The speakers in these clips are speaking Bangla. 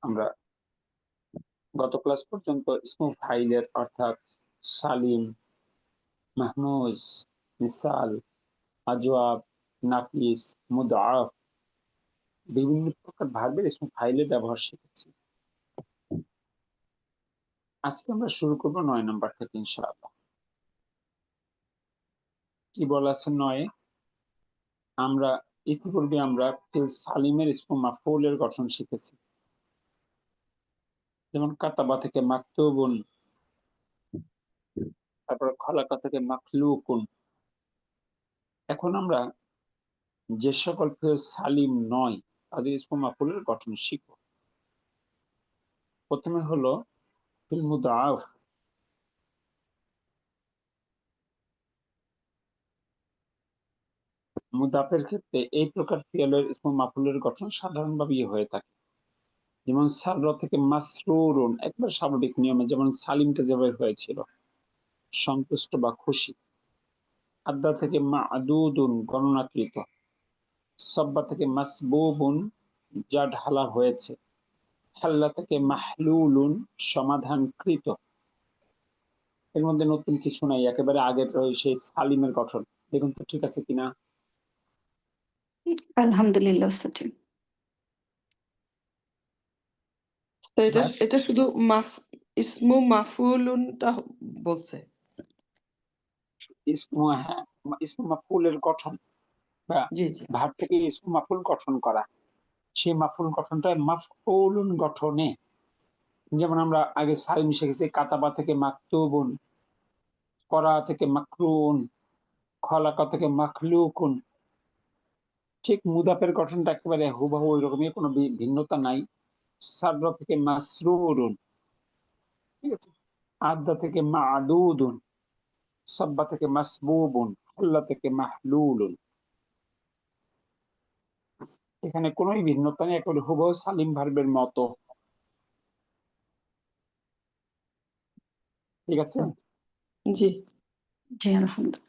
আমরা গত ক্লাস পর্যন্ত ইসমু ফাইলের অর্থাৎ সালিম, মাহমুজ, মিসাল, আজওয়াব, নাফিস, মুদাআফ বিভিন্ন প্রকার ভার্বের ইসমু ফাইলের ব্যবহার শিখেছি। আজকে আমরা শুরু করব 9 নম্বর থেকে ইনশাআল্লাহ। কি বলা আছে 9-এ? আমরা ইতিপূর্বে আমরা ফিল সালিমের ইসমু মাফউলের গঠন শিখেছি। যেমন কাতাবা থেকে মাকতুবুন, তারপরে খলাকা থেকে মাখলুকুন। এখন আমরা যে সকল ফিল সালিম নয় তাদের ইসমু মাফউলের গঠন শিখব। প্রথমে হলো ফিল মুদাআফ। মুদাফের ক্ষেত্রে এই প্রকার ফি'লের ইসমু মাফউলের গঠন সাধারণভাবে হয়ে থাকে। যেমন সাররা থেকে মাসরুরুন, একবার স্বাভাবিক নিয়মে, যেমন সালিমটা যেভাবে হয়েছিল, সন্তুষ্ট বা খুশি। আদ্দা থেকে মা'দুদুন, গণনাকৃত। সাব্বা থেকে মাসবুবুন, যা ঢালা হয়েছে। হাল্লা থেকে মাহলুলুন, সমাধানকৃত। এর মধ্যে নতুন কিছু নাই, একেবারে আগের সেই সালিমের গঠন। দেখুন তো ঠিক আছে কিনা। আলহামদুলিল্লাহ উস্তাদ। এটা এটা শুধু ইসমু মাফউলুনটা বলছে। ইসমু, হ্যাঁ, ইসমু মাফউলের গঠন বা জি জি ভার্ব থেকে ইসমু মাফউল গঠন করা, সেই মাফউল গঠনটা মাফউলুন গঠনে। যেমন আমরা আগে সালিম শিখেছি, কাতাবা থেকে মাকতুবুন, করা থেকে মাকরুন, খলাকা থেকে মাখলুকুন। ঠিক মুদাফের গঠনটা একেবারে হুবহু ওই রকমই, কোনো ভিন্নতা নাই। সাররা থেকে মাসরুরুন, ঠিক আছে। আদ্দা থেকে মা'দুদুন, সাব্বা থেকে মাসবুবুন, হাল্লা থেকে মাহলুলুন। এখানে কোনোই ভিন্নতা নেই, একেবারে হুবহু সালিম ভার্বের মতো। ঠিক আছে। জি জি আলহামদুলিল্লাহ।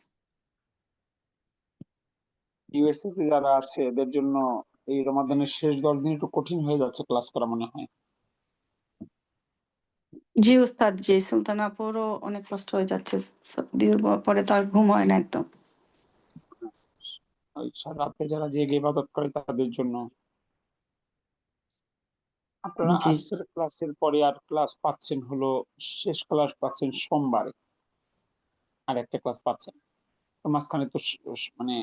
ইউএসএ তে যারা আছে এদের জন্য এই রমাদানের শেষ 10 দিন একটু কঠিন হয়ে যাচ্ছে ক্লাস করা মনে হয়। জি উস্তাদ, জি সুলতানাপুরও অনেক কষ্ট হয়ে যাচ্ছে। সর্দির পরে তার ঘুম হয় না একদম। ওই রাতে যারা জেগে ইবাদত করে তাদের জন্য। আপনারা জি আজকের ক্লাসের পরে আর ক্লাস পাচ্ছেন হলো, শেষ ক্লাস পাচ্ছেন সোমবারে, আর একটা ক্লাস পাচ্ছেন। তো মাঝখানে তো মানে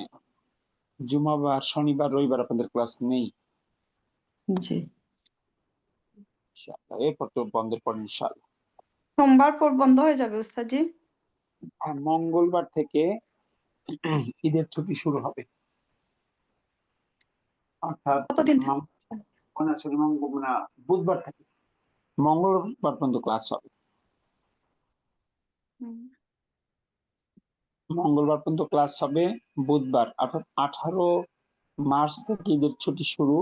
জুমা বা শনিবার রবিবার আপনাদের ক্লাস নেই। জি ইনশাআল্লাহ এরপর তো বন্ধের পর ইনশাআল্লাহ। সোমবার পর বন্ধ হয়ে যাবে উস্তাদ জি। আর মঙ্গলবার থেকে ঈদের ছুটি শুরু হবে, অর্থাৎ কতদিন? বুধবার থেকে মঙ্গলবার পর্যন্ত ক্লাস হবে। মঙ্গলবার পর্যন্ত ক্লাস হবে, বুধবার অর্থাৎ 18 মার্চ থেকে ঈদের ছুটি শুরু।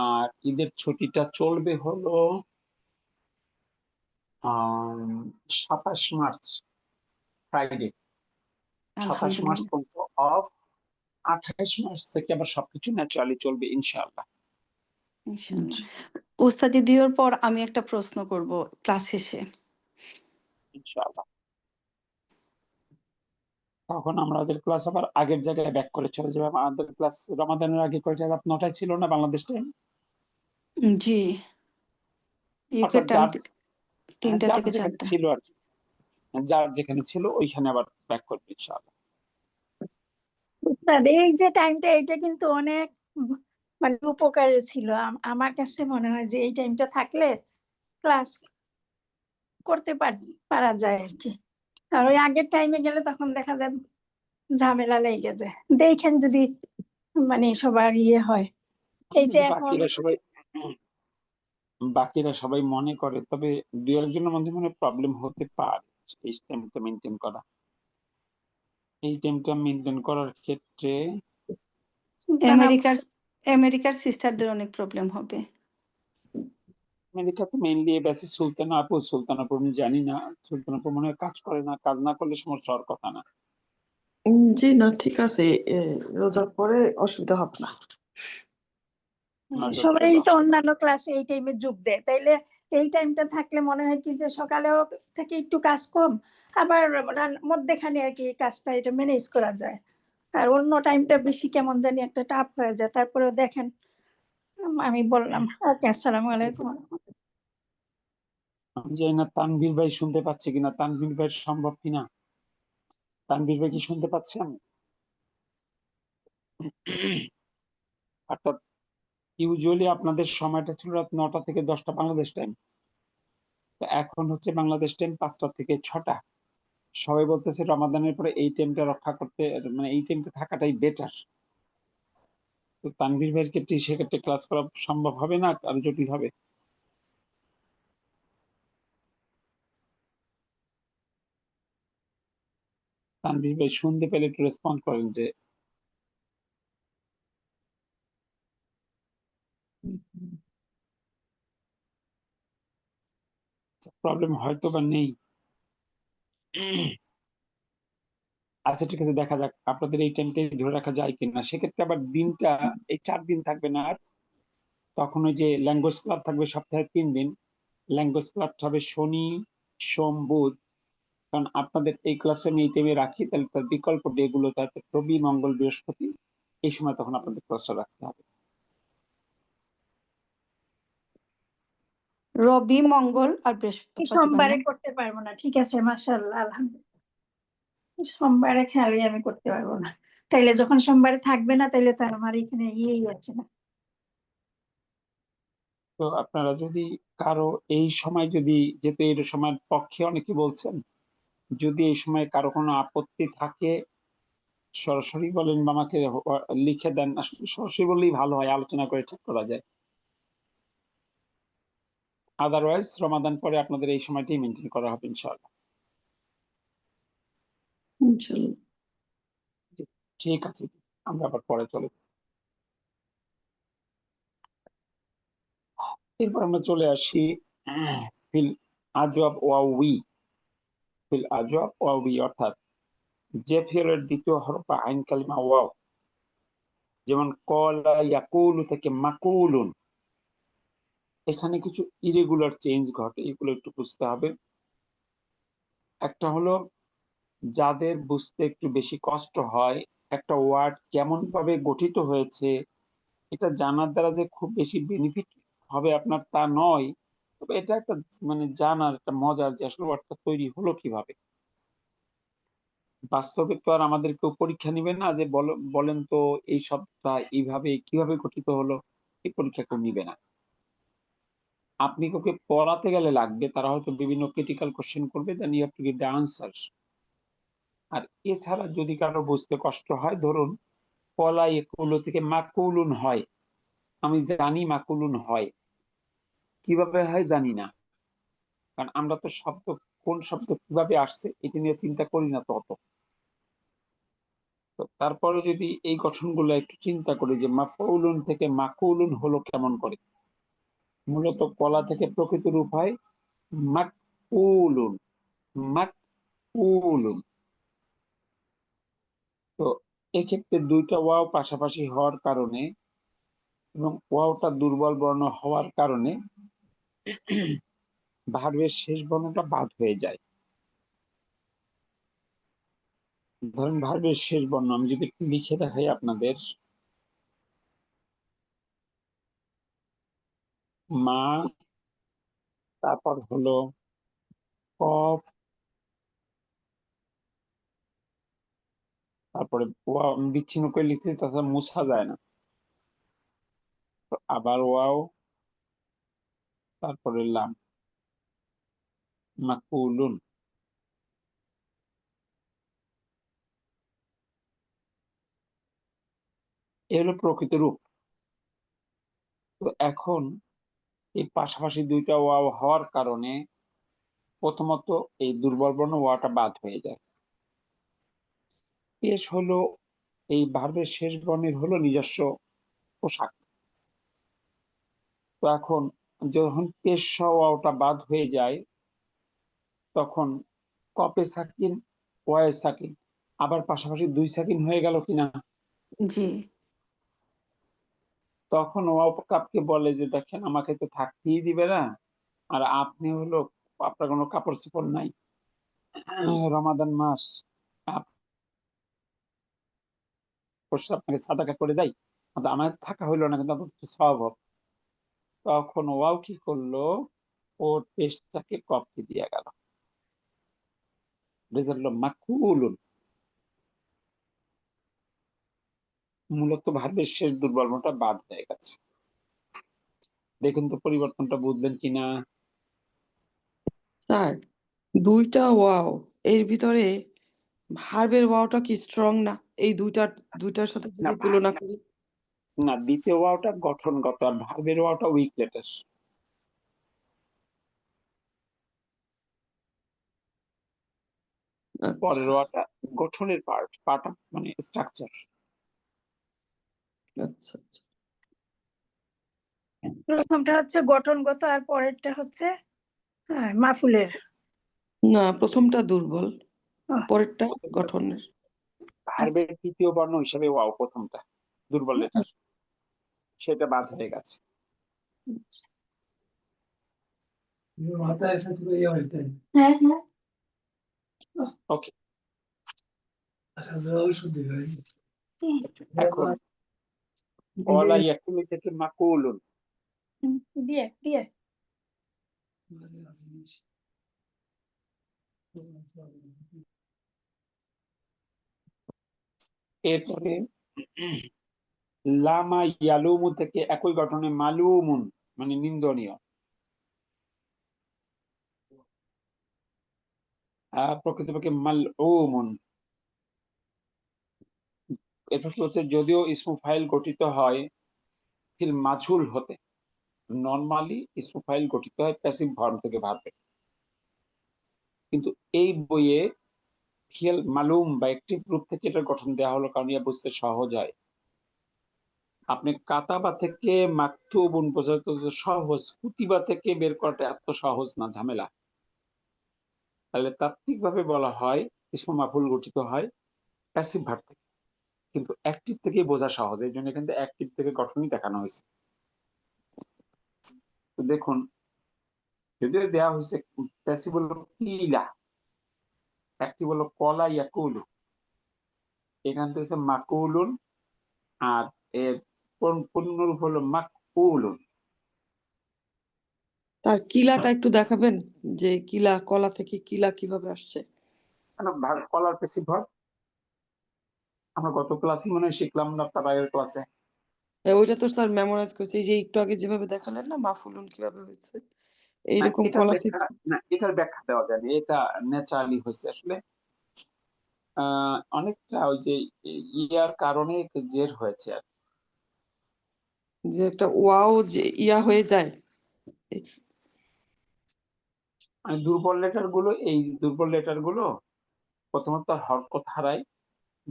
আর ঈদের ছুটিটা চলবে হলো 27 মার্চ ফ্রাইডে, 27 মার্চ আলহামদুলিল্লাহ। পর্যন্ত অফ। 28 মার্চ থেকে আবার সবকিছু ন্যাচারালি চলবে ইনশাআল্লাহ। ইনশাআল্লাহ। উস্তাদ দিওর পর আমি একটা প্রশ্ন করব ক্লাস শেষে। ইনশাআল্লাহ তখন আমরা ওদের ক্লাস আবার আগের জায়গায় ব্যাক করে চলে যাবে। আমাদের ক্লাস রমাদানের আগে কয়টা, রাত 9টায় ছিল না বাংলাদেশ টাইম? জি ইউকে অর্থাৎ টাইম যার 3টা যার থেকে যেখানে 4টা। ছিল আর কি, যার যেখানে ছিল ওইখানে আবার ব্যাক করবে ইনশাআল্লাহ। উস্তাদ, এই যে টাইমটা, এটা কিন্তু অনেক মানে উপকারের ছিল। আমার কাছে মনে হয় যে এই টাইমটা থাকলে ক্লাস করতে পারা যায় আর কি। আর ওই আগের টাইমে গেলে তখন দেখা যায় ঝামেলা লেগে যায়। দেখেন যদি মানে সবার হয়, এই যে এখন বাকিরা সবাই মনে করে, তবে দু একজনের মধ্যে মনে প্রবলেম হতে পারে এই টাইমটা মেনটেন করা। এই টাইমটা মেনটেন করার ক্ষেত্রে আমেরিকার সিস্টারদের অনেক প্রবলেম হবে। আমেরিকাতে মেইনলি বেসি সুলতানাপুর আমি জানি না, সুলতানাপুর মনে হয় কাজ করে না, কাজ না করলে সমস্যা হওয়ার কথা না। জি না ঠিক আছে, রোজার পরে অসুবিধা হবে না। নজর সবাই চলে তো আসে। অন্যান্য ক্লাসে এই টাইমে যোগ দেয়, তাইলে এই টাইমটা থাকলে মনে হয় কি যে সকালেও থেকে একটু কাজ কম, আবার মধ্যেখানে আর কি কাজটা এটা ম্যানেজ করা যায়। আর অন্য টাইমটা বেশি কেমন জানি একটা টাফ হয়ে যায়। তারপরেও দেখেন, আমি বললাম ওকে, আসসালামু আলাইকুম। আমি জানি না তানভীর ভাই শুনতে পাচ্ছে কিনা, তানভীর ভাই সম্ভব কিনা। তানভীর ভাই কি শুনতে পাচ্ছেন? অর্থাৎ ইউজুয়ালি আপনাদের সময়টা ছিল রাত 9টা থেকে 10টা বাংলাদেশ টাইম, এখন হচ্ছে বাংলাদেশ টাইম 5টা থেকে 6টা। সবাই বলতেছে রমাদানের পরে এই টাইমটা রক্ষা করতে, মানে এই টাইমটা থাকাটাই বেটার। তো তানভীর ভাইয়ের ক্ষেত্রে সেক্ষেত্রে ক্লাস করা সম্ভব হবে না, আর জটিল হবে। তানভীর ভাই শুনতে পেলে একটু রেসপন্ড করেন যে প্রবলেম হয়তো বা নেই। আচ্ছা ঠিক আছে, দেখা যাক আপনাদের এই টাইমটাই ধরে রাখা যায় কিনা। সেক্ষেত্রে আবার দিনটা এই 4 দিন থাকবে না, আর তখন ওই যে ল্যাঙ্গুয়েজ ক্লাব থাকবে সপ্তাহে 3 দিন। ল্যাঙ্গুয়েজ ক্লাব হবে শনি, সোম, বুধ। কারণ আপনাদের এই ক্লাসে আমি এই টাইমে রাখি, তাহলে তার বিকল্প ডে গুলো তাতে রবি, মঙ্গল, বৃহস্পতি, এই সময় তখন আপনাদের ক্লাসটা রাখতে হবে। রবি, মঙ্গল আর আমি বৃহস্পতিবার সোমবারে না? করতে পারবো না। ঠিক আছে, মাশাআল্লাহ, আলহামদুলিল্লাহ। সোমবারে খেয়ালই আমি করতে পারবো না। তাইলে যখন সোমবারে থাকবে না, তাইলে তো আর আমার এখানে ইয়েই আছে না। তো আপনারা যদি কারো এই সময়, যদি যেহেতু এই সময়ের পক্ষে অনেকে বলছেন, যদি এই সময় কারো কোনো আপত্তি থাকে সরাসরি বলেন বা আমাকে লিখে দেন। আসলে সরাসরি বললেই ভালো হয়, আলোচনা করে ঠিক করা যায়। আদারওয়াইজ রমাদান পরে আপনাদের এই সময়টাই মেনটেন করা হবে ইনশাআল্লাহ। ইনশাল্লাহ। জি, ঠিক আছে, আমরা আবার পরে চলে যাই। এরপর আমরা চলে আসি ফিল আজওয়াব ওয়াউই। ফিল আজওয়াব ওয়াউই অর্থাৎ যে ফিলের দ্বিতীয় হরফ বা আইন কালিমা ওয়াও, যেমন কলা ইয়াকুলু থেকে মাকুলুন, এখানে কিছু ইরেগুলার চেঞ্জ ঘটে, এগুলো একটু বুঝতে হবে। একটা হলো যাদের বুঝতে একটু বেশি কষ্ট হয় একটা ওয়ার্ড কেমন ভাবে গঠিত হয়েছে, এটা জানার দ্বারা যে খুব বেশি বেনিফিট হবে আপনার তা নয়, তবে এটা একটা মানে জানার একটা মজার যে আসলে ওয়ার্ডটা তৈরি হলো কিভাবে। বাস্তবে তো আর আমাদের কেউ পরীক্ষা নিবে না যে বলেন তো এই শব্দটা এইভাবে কিভাবে গঠিত হলো, এই পরীক্ষা কেউ নিবে না। আপনি কাউকে পড়াতে গেলে লাগবে, তারা হয়তো বিভিন্ন ক্রিটিক্যাল কোশ্চেন করবে, then you have to give the answer. আর এছাড়া যদি কারো বুঝতে কষ্ট হয়, ধরুন কলা একুলো থেকে মাকুলুন হয়, আমি জানি মাকুলুন হয়, কিভাবে হয় জানি না, কারণ আমরা তো শব্দ কোন শব্দ কিভাবে আসছে এটা নিয়ে চিন্তা করি না তত। তো তারপরে যদি এই গঠনগুলো একটু চিন্তা করি যে মাফউলুন থেকে মাকুলুন হলো কেমন করে, মূলত কলা থেকে প্রকৃত রূপ হয় মাকুলুন। মাকুলুন। তো এক্ষেত্রে দুইটা ওয়াও পাশাপাশি হওয়ার কারণে এবং ওয়াওটা দুর্বল বর্ণ হওয়ার কারণে ভার্বের শেষ বর্ণটা বাদ হয়ে যায়। ধরেন ভার্বের শেষ বর্ণ আমি যদি একটু লিখে দেখাই আপনাদের, মা, তারপর হলো কফ, তারপরে ওয়াও আমি বিচ্ছিন্ন করে লিখছি, তাছাড়া মুছা যায় না। আবার ওয়াও, তারপরে লাম, মাকুলুন। এ হলো প্রকৃত রূপ। তো এখন এই পাশাপাশি দুইটা ওয়াও হওয়ার কারণে প্রথমত এই দুর্বল বর্ণ ওয়াটা বাদ হয়ে যায়। পেশ হলো এই ভার্বের শেষ বর্ণের হলো নিজস্ব পোশাক। তো এখন যখন পেশ ওয়াওটা বাদ হয়ে যায়, তখন কপে সাকিন, ওয়ায়ে সাকিন, আবার পাশাপাশি দুই সাকিন হয়ে গেল কিনা। জি। তখন ওয়াও কাপকে বলে যে দেখেন আমাকে তো থাকতেই দিবে না, আর আপনি হলো আপনার কোনো কাপড় চোপড় নাই, রমাদান মাস, অবশ্য আপনাকে সাদাকা করে যাই, কিন্তু আমার থাকা হইলো না, কিন্তু অন্তত সওয়াব হবে। তখন ওয়াও কি করলো, ওর পেস্টটাকে কপি দিয়ে গেল, রেজাল্ট হলো মাকুলুন। মূলত ভার্বের শেষ দুর্বলটা বাদ হয়ে গেছে। দেখুন তো পরিবর্তনটা বুঝলেন কিনা। স্যার, দুইটা ওয়াও, এর ভিতরে ভার্বের ওয়াওটা কি স্ট্রং না? এই দুইটার সাথে না, যদি তুলনা করি। না, দ্বিতীয় ওয়াওটা গঠনগত, আর ভার্বের ওয়াওটা উইক লেটার। পরের আচ্ছা ওয়াওটা গঠনের পার্ট অফ মানে স্ট্রাকচার। আচ্ছা আচ্ছা। প্রথমটা হচ্ছে গঠনগত আর পরেরটা হচ্ছে মাফুলের। না, প্রথমটা দুর্বল, আহ, পরেরটা গঠনের। আচ্ছা ভার্বের তৃতীয় বর্ণ হিসাবে ওয়াও প্রথমটা দুর্বল লেটার, সেটা বাদ হয়ে গেছে। হ্যাঁ হ্যাঁ ওকে, হুম, এখন কলা ইয়াকুলু থেকে মাকুলুন। দিয়ে দিয়ে এরপরে লামা ইয়ালুমু থেকে একই গঠনে মালুমুন মানে নিন্দনীয়। প্রকৃতপক্ষে মালউমুন। এটা হচ্ছে যদিও ইসমু ফাইল গঠিত হয় ফিল মাঝুল হতে, নরমালি ইসমু ফাইল গঠিত হয় প্যাসিভ ভার্ব থেকে ভার্বে, কিন্তু এই বইয়ে ফিল মালুম বা অ্যাক্টিভ রূপ থেকে এটার গঠন দেওয়া হলো কারণ ইয়া বুঝতে সহজ হয়। আপনি কাতাবা থেকে মাকতুবুন পর্যন্ত সহজ, কুতিবা থেকে বের করাটা এত সহজ না, ঝামেলা। তাহলে তাত্ত্বিক ভাবে বলা হয় ইসমু মাফুল গঠিত হয় প্যাসিভ ভার্ব থেকে, কিন্তু অ্যাক্টিভ থেকে বোঝা সহজ, এই জন্য কিন্তু অ্যাক্টিভ থেকে গঠনই দেখানো হয়েছে। তো দেখুন, যদিও দেওয়া হয়েছে প্যাসিভ হলো কিলা, অ্যাক্টিভ হলো কলা ইয়াকুলু, এখান থেকে হচ্ছে মাকুলুন, আর এর পূর্ণরূপ হলো মাকুলুন। তার কিলাটা একটু দেখাবেন, যে কিলা, কলা থেকে কিলা কিভাবে আসছে? কলার প্যাসিভ ভার্ব আমরা গত ক্লাসে মনে হয় শিখলাম না, তার আগের ক্লাসে। ওইটা তো স্যার মেমোরাইজ করছি, এই যে একটু আগে যেভাবে দেখালেন না মাফুলুন কিভাবে হয়েছে, এইরকম এটার কলা ব্যাখ্যা, থেকে। না এটার ব্যাখ্যা দেওয়া যায়নি, এটা ন্যাচারালি হয়েছে আসলে। অনেকটা ওই যে ইয়ার কারণে জের হয়েছে আর কি। যে একটা ওয়াও যে ইয়া হয়ে যায়। মানে দুর্বল লেটার গুলো প্রথমত তার হরকত হারায়,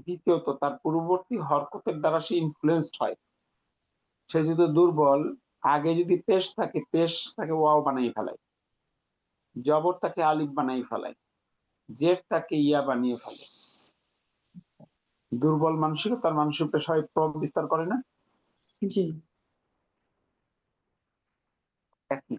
দ্বিতীয়ত তার পূর্ববর্তী হরকতের দ্বারা সে ইনফ্লুয়েন্সড হয়। সে যদি দুর্বল, আগে যদি পেশ থাকে, পেশ তাকে ওয়াও বানাই ফেলায়, জবর তাকে আলিফ বানাই ফেলায়, জের তাকে ইয়া বানিয়ে ফেলে। দুর্বল মানসিকতার মানুষের পেশায় প্রভাব বিস্তার করে না। জি। একই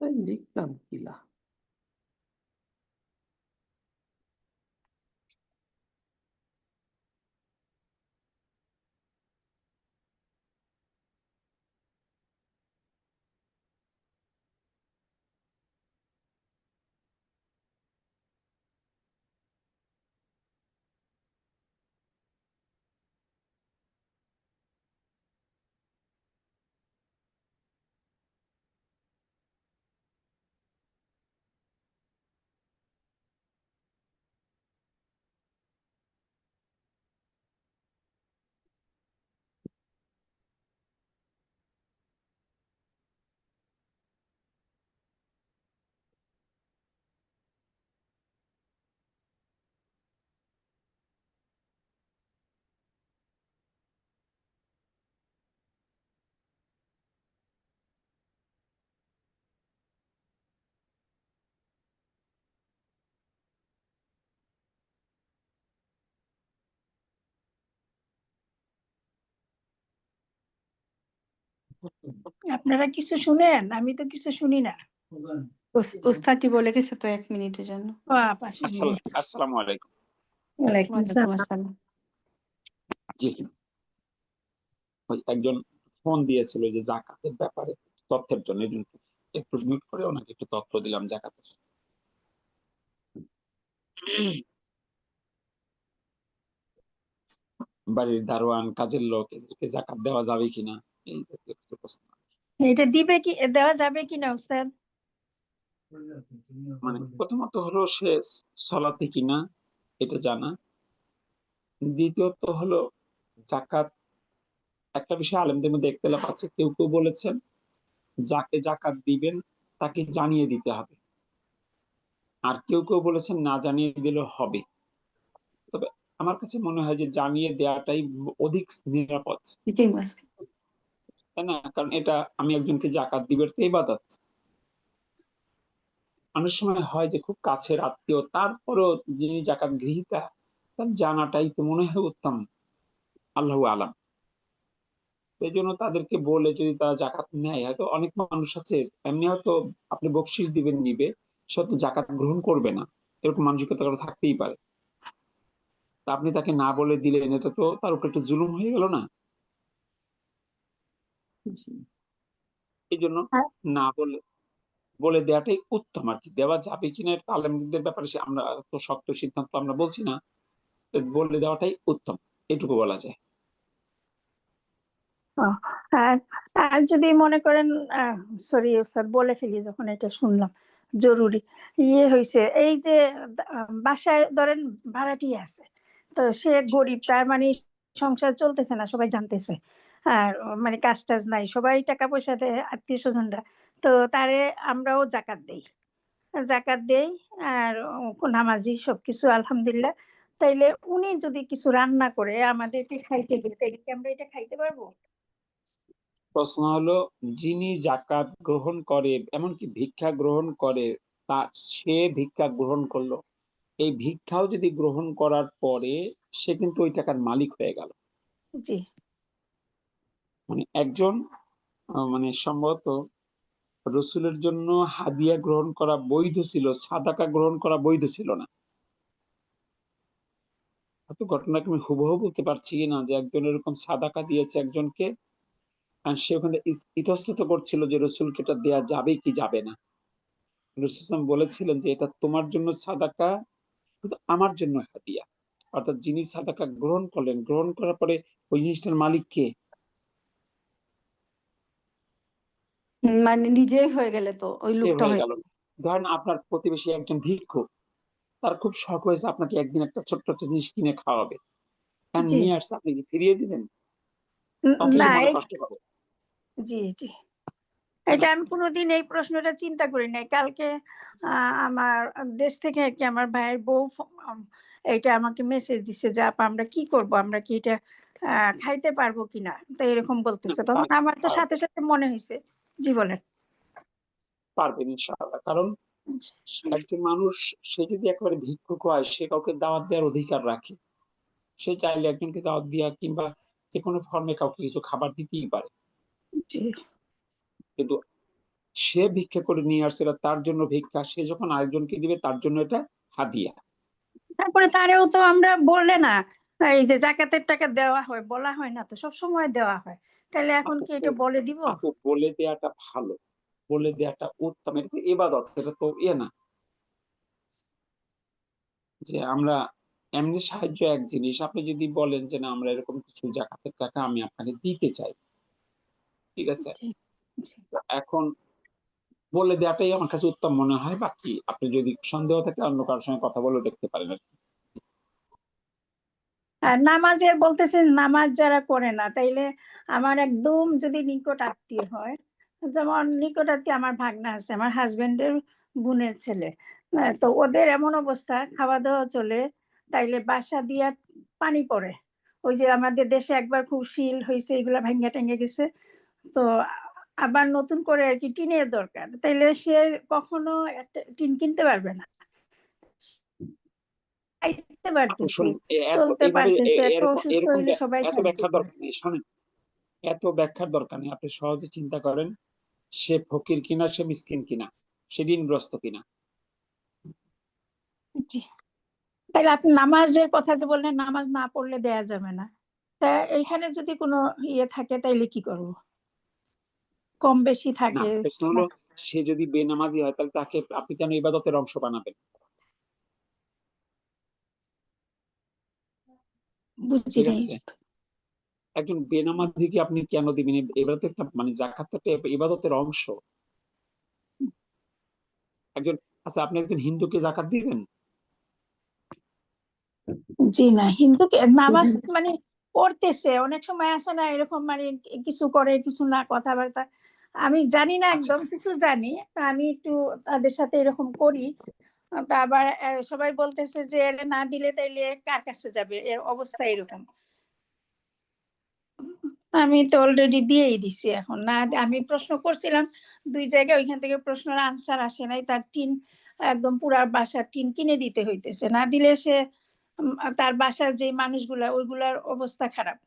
লিখলাম কিলা আপনারা কিছু শুনেন? আমি তো কিছু শুনি না। উস্তাদটি বলে গেছে তো 1 মিনিটের জন্য। পাশে আসসালামু আলাইকুম। ওয়ালাইকুম ওয়ালাইকুম আসসালাম। আসসালাম। জি, ওই একজন ফোন দিয়েছিল যে জাকাতের ব্যাপারে তথ্যের জন্য, এই জন্য একটু মিট করে ওনাকে একটু তথ্য দিলাম জাকাতের। বাড়ির দারোয়ান, কাজের লোক, এদেরকে জাকাত দেওয়া যাবে কিনা, এই জাতীয় কিছু প্রশ্ন। এটা দিবে কি, দেওয়া যাবে কিনা উস্তাদ? মানে প্রথমত হলো সে সলাতে কিনা এটা জানা, দ্বিতীয়ত হলো জাকাত। একটা বিষয় আলেমদের মধ্যে ইখতিলাফ আছে, কেউ কেউ বলেছেন যাকে জাকাত দিবেন তাকে জানিয়ে দিতে হবে, আর কেউ কেউ বলেছেন না জানিয়ে দিলেও হবে। তবে আমার কাছে মনে হয় যে জানিয়ে দেওয়াটাই অধিক নিরাপদ, ঠিকই বলছেন। তাই না? কারণ এটা আমি একজনকে জাকাত দিবের তো ইবাদত। অনেক সময় হয় যে খুব কাছের আত্মীয়, তারপরও যিনি জাকাত গৃহীতা, তার জানাটাই তো মনে হয় উত্তম, আল্লাহু আলাম। এই জন্য তাদেরকে বলে যদি তারা জাকাত নেয়, হয়তো অনেক মানুষ আছে এমনি হয়তো আপনি বকশিস দিবেন নিবে, সে হয়তো জাকাত গ্রহণ করবে না, এরকম মানসিকতা কারো থাকতেই পারে। তা আপনি তাকে না বলে দিলেন, এটা তো তার উপর একটা জুলুম হয়ে গেল না? জি এই জন্য না বলে বলে দেওয়াটাই উত্তম আর কি। দেওয়া যাবে কিনা এটা আলেমদের ব্যাপারে, আমরা তো শক্ত সিদ্ধান্ত আমরা বলছি না, বলে দেওয়াটাই উত্তম, এটুকু বলা যায়। আর আর যদি মনে করেন, সরি উস্তাদ বলে ফেলি যখন এটা শুনলাম, জরুরি ইয়ে হয়েছে, এই যে বাসায় ধরেন ভাড়াটিয়া আছে, তো সে গরিব, তার মানে সংসার চলতেছে না, সবাই জানতেছে, আর মানে কাজ টাজ নাই, সবাই টাকা পয়সা দেয় আত্মীয় স্বজনরা, তো তারে আমরাও জাকাত দেই, আর নামাজি সবকিছু আলহামদুলিল্লাহ। তাইলে উনি যদি কিছু রান্না করে আমাদেরকে খাইতে দেয়, তাইলে কি আমরা এটা খাইতে পারবো? প্রশ্ন হলো, যিনি জাকাত গ্রহণ করে, এমনকি ভিক্ষা গ্রহণ করে, তা সে ভিক্ষা গ্রহণ করলো, এই ভিক্ষাও যদি গ্রহণ করার পরে সে কিন্তু ওই টাকার মালিক হয়ে গেল। জি মানে একজন মানে সম্ভবত রসুলের জন্য হাদিয়া গ্রহণ করা বৈধ ছিল, সাদাকা গ্রহণ করা বৈধ ছিল না। হয়তো ঘটনাকে আমি হুবহু বলতে পারছি না, যে একজন এরকম সাদাকা দিয়েছে একজনকে, আর সে ওখানে ইতস্তত করছিল যে রসুলকে এটা দেয়া যাবে কি যাবে না। রসুল বলেছিলেন যে এটা তোমার জন্য সাদাকা, কিন্তু আমার জন্য হাদিয়া। অর্থাৎ যিনি সাদাকা গ্রহণ করলেন, গ্রহণ করার পরে ওই জিনিসটার মালিক কে? মানে নিজেই হয়ে গেলে তো ওই সে লোকটা হয়ে হয়ে গেল। ধরেন আপনার প্রতিবেশী একজন ভিক্ষুক, তার খুব শখ হয়েছে আপনাকে একদিন একটা ছোট্ট একটা জিনিস কিনে খাওয়াবে, হ্যাঁ জি নিয়ে আসছে, আপনি কি ফিরিয়ে দিবেন? তখন তো সে না মনে কষ্ট পাবে। জি জি, তাই এটা না? আমি কোনোদিন এই প্রশ্নটা চিন্তা করি নাই। কালকে আমার দেশ থেকে আর কি আমার ভাইয়ের বউ এটা আমাকে মেসেজ দিছে যে আপা আমরা কি করব, আমরা কি এটা খাইতে পারবো কিনা, তো এরকম বলতেছে। তখন আমার তো সাথে সাথে মনে হয়েছে। জি বলেন। পারবেন ইনশাআল্লাহ। কারণ একজন মানুষ, সে যদি একেবারে ভিক্ষুক হয়, সে কাউকে দাওয়াত দেওয়ার অধিকার রাখে। সে চাইলে একজনকে দাওয়াত দেওয়া কিংবা যে কোনো ফর্মে কাউকে কিছু খাবার দিতেই পারে। জি কিন্তু সে ভিক্ষা করে নিয়ে আসছে, এটা তার জন্য ভিক্ষা, সে যখন আরেকজনকে দিবে তার জন্য এটা হাদিয়া। তারপরে তারেও তো আমরা বললে না, এই যে জাকাতের টাকা দেওয়া হয়, বলা হয় না তো, সব সময় দেওয়া হয়, তাহলে এখন আপু কি এটা বলে দিব? আপু বলে দেয়াটা ভালো, বলে দেয়াটা উত্তম, এটা তো ইবাদত, এটা তো ইয়ে না যে আমরা এমনি সাহায্য এক জিনিস। আপনি যদি বলেন যে না আমরা এরকম কিছু জাকাতের টাকা আমি আপনাকে দিতে চাই, ঠিক আছে, জি, জি। এখন বলে দেওয়াটাই আমার কাছে উত্তম মনে হয়। বাকি আপনি যদি সন্দেহ থাকে অন্য কারোর সঙ্গে কথা বলে দেখতে পারেন। আর নামাজের বলতেছেন, নামাজ যারা করে না, তাইলে আমার একদম যদি নিকট আত্মীয় হয়, যেমন নিকট আত্মীয় আমার ভাগনা আছে, আমার হাজবেন্ডের বোনের ছেলে, তো ওদের এমন অবস্থা, খাওয়া দাওয়া চলে, তাইলে বাসা দিয়া পানি পড়ে, ওই যে আমাদের দেশে একবার খুব শিল হয়েছে, এগুলা ভাঙ্গা টাঙ্গা গেছে, তো আবার নতুন করে আর কি টিনের দরকার, তাইলে সে কখনো একটা টিন কিনতে পারবে না, খাইতে আপু পারতেছে, শোনেন, চলতে এইভাবে পারতেছে, একটা এরকম অসুস্থ এরকম হইলে সবাই এত সাহায্য ব্যাখ্যার করে। দরকার নেই। শোনেন, এত ব্যাখ্যার দরকার নেই। আপনি সহজে চিন্তা করেন, সে ফকির কিনা, সে মিসকিন কিনা, সে ঋণগ্রস্ত কিনা। জি। তাহলে আপনি নামাজের কথা যে বললেন, নামাজ না পড়লে দেয়া যাবে না, তা এইখানে যদি কোনো ইয়ে থাকে তাইলে কি করব? কম বেশি না, থাকে, প্রশ্ন হলো সে যদি বেনামাজি হয় তাহলে তাকে আপনি কেন ইবাদতের অংশ বানাবেন? বুঝি ঠিক নাই। আছে, একজন বেনামাজিকে আপনি কেন দিবেন? এবার তো একটা মানে জাকাত তো একটা ইবাদতের অংশ। একজন, আচ্ছা আপনি একজন হিন্দুকে জাকাত দিবেন? জি না, হিন্দুকে নামাজ মানে পড়তেছে, অনেক সময় আসে না এরকম, মানে কিছু করে কিছু না, কথাবার্তা আমি জানি না, আচ্ছা, একদম কিছু জানি, তা আমি একটু তাদের সাথে এরকম করি, তা আবার সবাই বলতেছে যে এলে না দিলে তাইলে কার কাছে যাবে, এর অবস্থা এরকম। আমি তো অলরেডি দিয়েই দিছি, এখন না আমি প্রশ্ন করছিলাম 2 জায়গায়, ওইখান থেকে প্রশ্নের আনসার আসে নাই, তার টিন একদম পুরা বাসার টিন কিনে দিতে হইতেছে, না দিলে সে তার বাসার যে মানুষগুলা ওইগুলার অবস্থা খারাপ,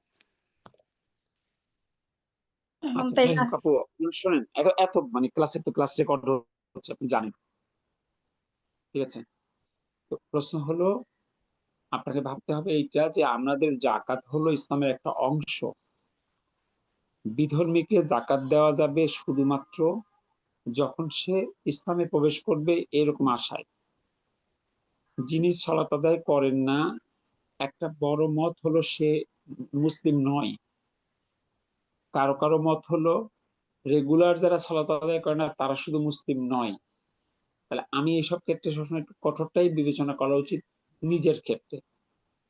এখন আচ্ছা, তাই যাই হোক আপু, শোনেন, এত মানে ক্লাসের তো ক্লাস রেকর্ড হচ্ছে, আপনি জানেন, ঠিক আছে। তো প্রশ্ন হলো, আপনাকে ভাবতে হবে এইটা যে আমাদের জাকাত হলো ইসলামের একটা অংশ। বিধর্মীকে জাকাত দেওয়া যাবে শুধুমাত্র যখন সে ইসলামে প্রবেশ করবে এরকম আশায়। যিনি সালাত আদায় করেন না, একটা বড় মত হলো সে মুসলিম নয়। কারো কারো মত হলো রেগুলার যারা সালাত আদায় করে না তারা শুধু মুসলিম নয়। তাহলে আমি এইসব ক্ষেত্রে সবসময় একটু কঠোরটাই বিবেচনা করা উচিত নিজের ক্ষেত্রে।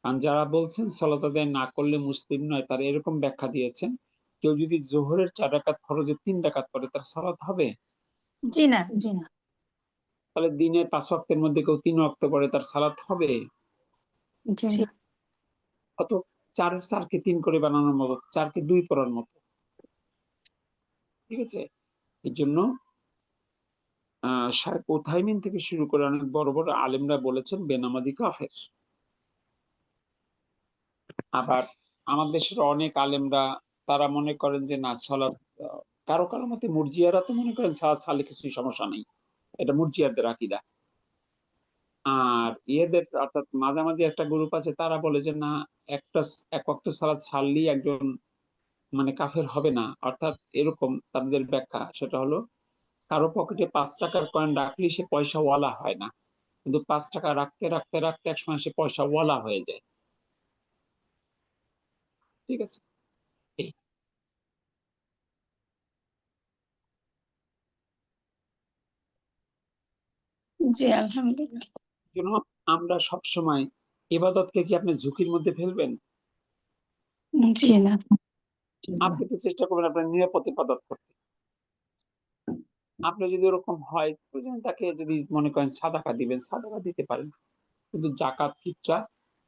কারণ যারা বলছেন সালাত আদায় না করলে মুসলিম নয়, তারা এরকম ব্যাখ্যা দিয়েছেন, কেউ যদি জোহরের 4 রাকাত ফরজে 3 রাকাত করে তার সালাত হবে? জি না, জি না। তাহলে দিনে 5 ওয়াক্তের মধ্যে কেউ 3 ওয়াক্ত পড়ে তার সালাত হবে? জি না। কত 4কে 3 করে বানানোর মতো, 4কে 2 করার মতো, ঠিক আছে। এই জন্য শায়খ উথাইমিন থেকে শুরু করে অনেক বড় বড় আলেমরা বলেছেন বেনামাজি কাফের। আবার আমাদের দেশের অনেক আলেমরা তারা মনে করেন যে না সালাত, কারো কারো মতে মুরজিয়ারা তো মনে করেন সালাত ছাড়লে কিছুই সমস্যা নেই, এটা মুরজিয়াদের আকীদা। আর ইয়েদের অর্থাৎ মাঝামাঝি একটা গ্রুপ আছে, তারা বলে যে না, একটা এক ওয়াক্ত সালাত ছাড়লেই একজন মানে কাফের হবে না। অর্থাৎ এরকম তাদের ব্যাখ্যা, সেটা হলো কারো পকেটে 5 টাকার কয়েন রাখলেই সে পয়সা ওয়ালা হয় না, কিন্তু 5 টাকা রাখতে রাখতে রাখতে একসময় সে পয়সা ওয়ালা হয়ে যায়, ঠিক আছে। এই জি, আলহামদুলিল্লাহ। জন্য আমরা সবসময় ইবাদতকে কি আপনি ঝুঁকির মধ্যে ফেলবেন? জি। জি না। আপনি তো চেষ্টা করবেন আপনার নিরাপদ ইবাদত করতে। আপনি যদি ওরকম হয় তাকে যদি মনে করেন সাদাকা দিবেন, সাদাকা দিতে পারেন, কিন্তু জাকাত ফিতরা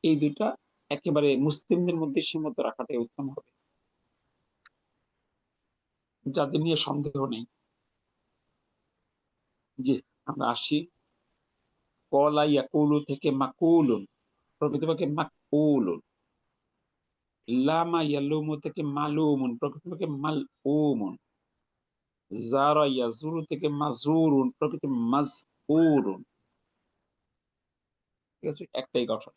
এই দুইটা একেবারে মুসলিমদের মধ্যে সীমিত রাখাটাই উত্তম হবে, যাদের নিয়ে সন্দেহ নেই। জি, আমরা আসি কলা ইয়াকুলু থেকে মাকুলুন, প্রকৃতপক্ষে মাকুলুন। লামা ইয়ালুমু থেকে মালুমুন, প্রকৃতপক্ষে মালউমুন। জারা ইয়াজুরু থেকে মাজুরুন, প্রকৃতি মাজউরুন। ঠিক আছে, একটাই গঠন।